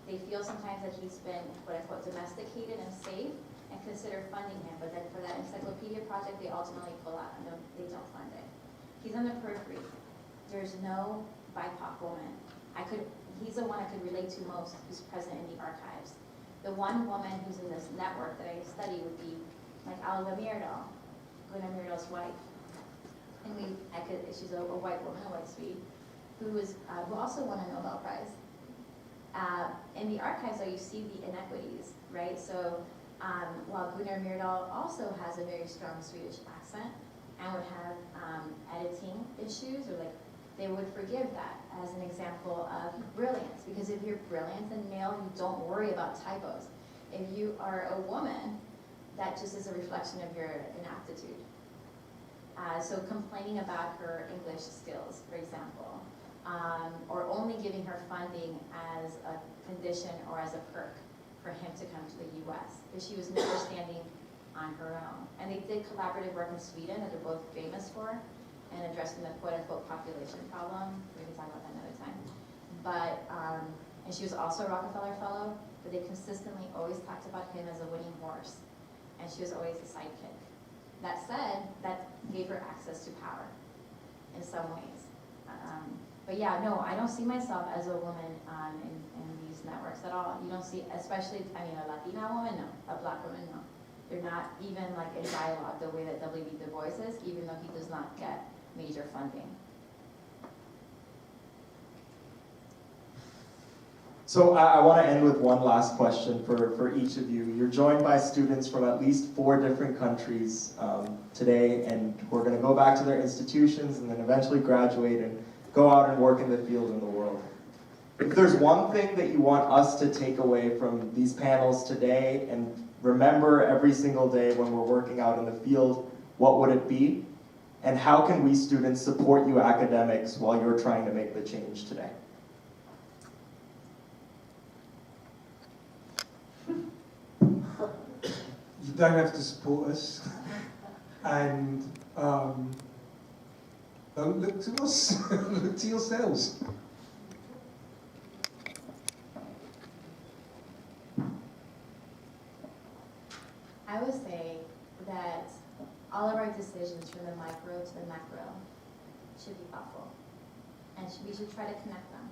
They feel sometimes that he's been, quote unquote, domesticated and safe and consider funding him, but then for that encyclopedia project, they ultimately pull out and they don't fund it. He's on the periphery. There's no BIPOC woman. He's the one I could relate to most who's present in the archives. The one woman who's in this network that I study would be like Alva Myrdal, Gunnar Myrdal's wife. And she's a white woman, a white Swede, who also won a Nobel Prize. In the archives, though, you see the inequities, right? So while Gunnar Myrdal also has a very strong Swedish accent and would have editing issues, or like they would forgive that as an example of brilliance. Because if you're brilliant and male, you don't worry about typos. If you are a woman, that just is a reflection of your inaptitude. So complaining about her English skills, for example, or only giving her funding as a condition or as a perk for him to come to the US, because she was never standing on her own. And they did collaborative work in Sweden that they're both famous for, and addressing the quote-unquote population problem. We can talk about that another time. But, and she was also a Rockefeller Fellow, but they consistently always talked about him as a winning horse, and she was always a sidekick. That said, that gave her access to power in some ways. But yeah, no, I don't see myself as a woman in these networks at all. You don't see, especially, I mean, a Latina woman, no. A black woman, no. They're not even like in dialogue the way that W.B. Du Bois is, even though he does not get major funding.
So I want to end with one last question for each of you. You're joined by students from at least 4 different countries today, and we're going to go back to their institutions and then eventually graduate and go out and work in the field in the world. If there's one thing that you want us to take away from these panels today and remember every single day when we're working out in the field, what would it be? And how can we students support you academics while you're trying to make the change today?
You don't have to support us, and don't look to us, look to yourselves.
I would say that all of our decisions from the micro to the macro should be thoughtful. And we should try to connect them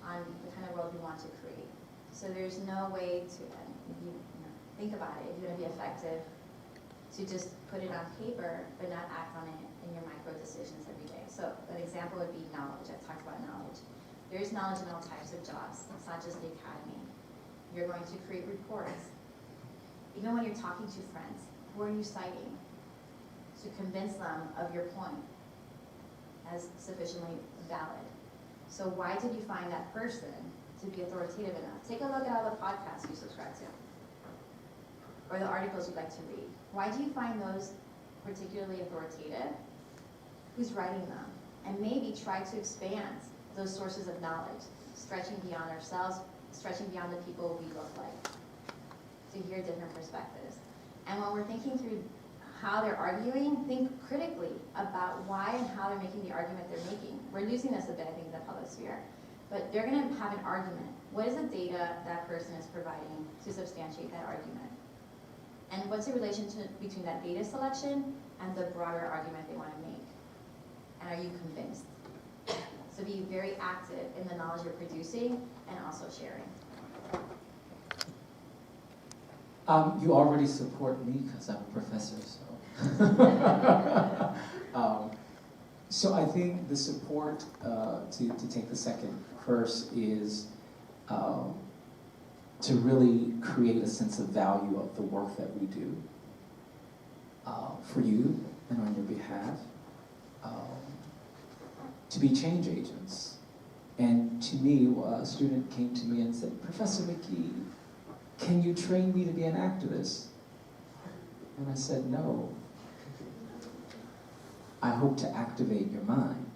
on the kind of world we want to create. So there's no way to, think about it, if you're going to be effective, to just put it on paper, but not act on it in your micro decisions every day. So an example would be knowledge. I talked about knowledge. There's knowledge in all types of jobs. It's not just the academy. You're going to create reports. Even when you're talking to friends, who are you citing to convince them of your point as sufficiently valid? So why did you find that person to be authoritative enough? Take a look at all the podcasts you subscribe to, or the articles you'd like to read. Why do you find those particularly authoritative? Who's writing them? And maybe try to expand those sources of knowledge, stretching beyond ourselves, stretching beyond the people we look like, to hear different perspectives. And when we're thinking through how they're arguing, think critically about why and how they're making the argument they're making. We're losing this a bit, I think, in the public sphere. But they're going to have an argument. What is the data that person is providing to substantiate that argument? And what's the relationship between that data selection and the broader argument they want to make? And are you convinced? So be very active in the knowledge you're producing and also sharing.
You already support me because I'm a professor, so. So I think the support, to take the second first, is to really create a sense of value of the work that we do for you and on your behalf, to be change agents. And to me, a student came to me and said, Professor McKee, can you train me to be an activist? And I said, no. I hope to activate your mind.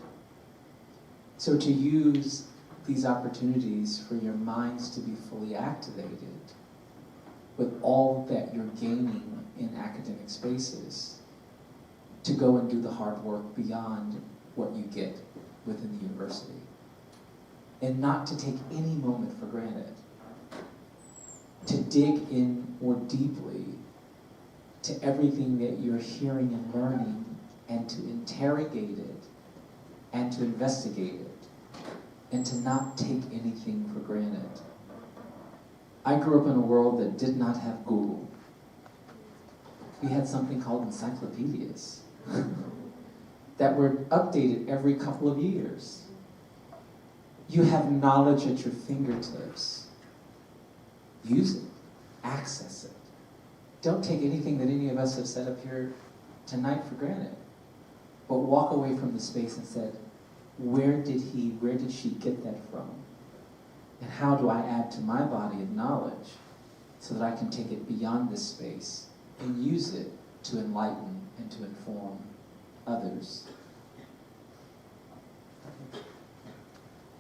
So to use these opportunities for your minds to be fully activated with all that you're gaining in academic spaces, to go and do the hard work beyond what you get within the university. And not to take any moment for granted. To dig in more deeply to everything that you're hearing and learning, and to interrogate it, and to investigate it, and to not take anything for granted. I grew up in a world that did not have Google. We had something called encyclopedias that were updated every couple of years. You have knowledge at your fingertips. Use it, access it. Don't take anything that any of us have said up here tonight for granted, but walk away from the space and said, where did she get that from? And how do I add to my body of knowledge so that I can take it beyond this space and use it to enlighten and to inform others?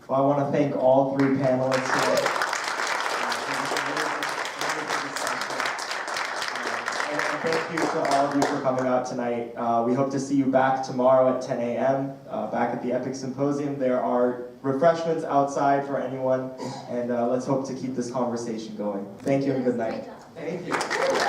Well, I want to thank all three panelists here. And thank you to all of you for coming out tonight. We hope to see you back tomorrow at 10 a.m. Back at the EPIIC Symposium. There are refreshments outside for anyone, and let's hope to keep this conversation going. Thank you and good night.
Great job.
Thank you.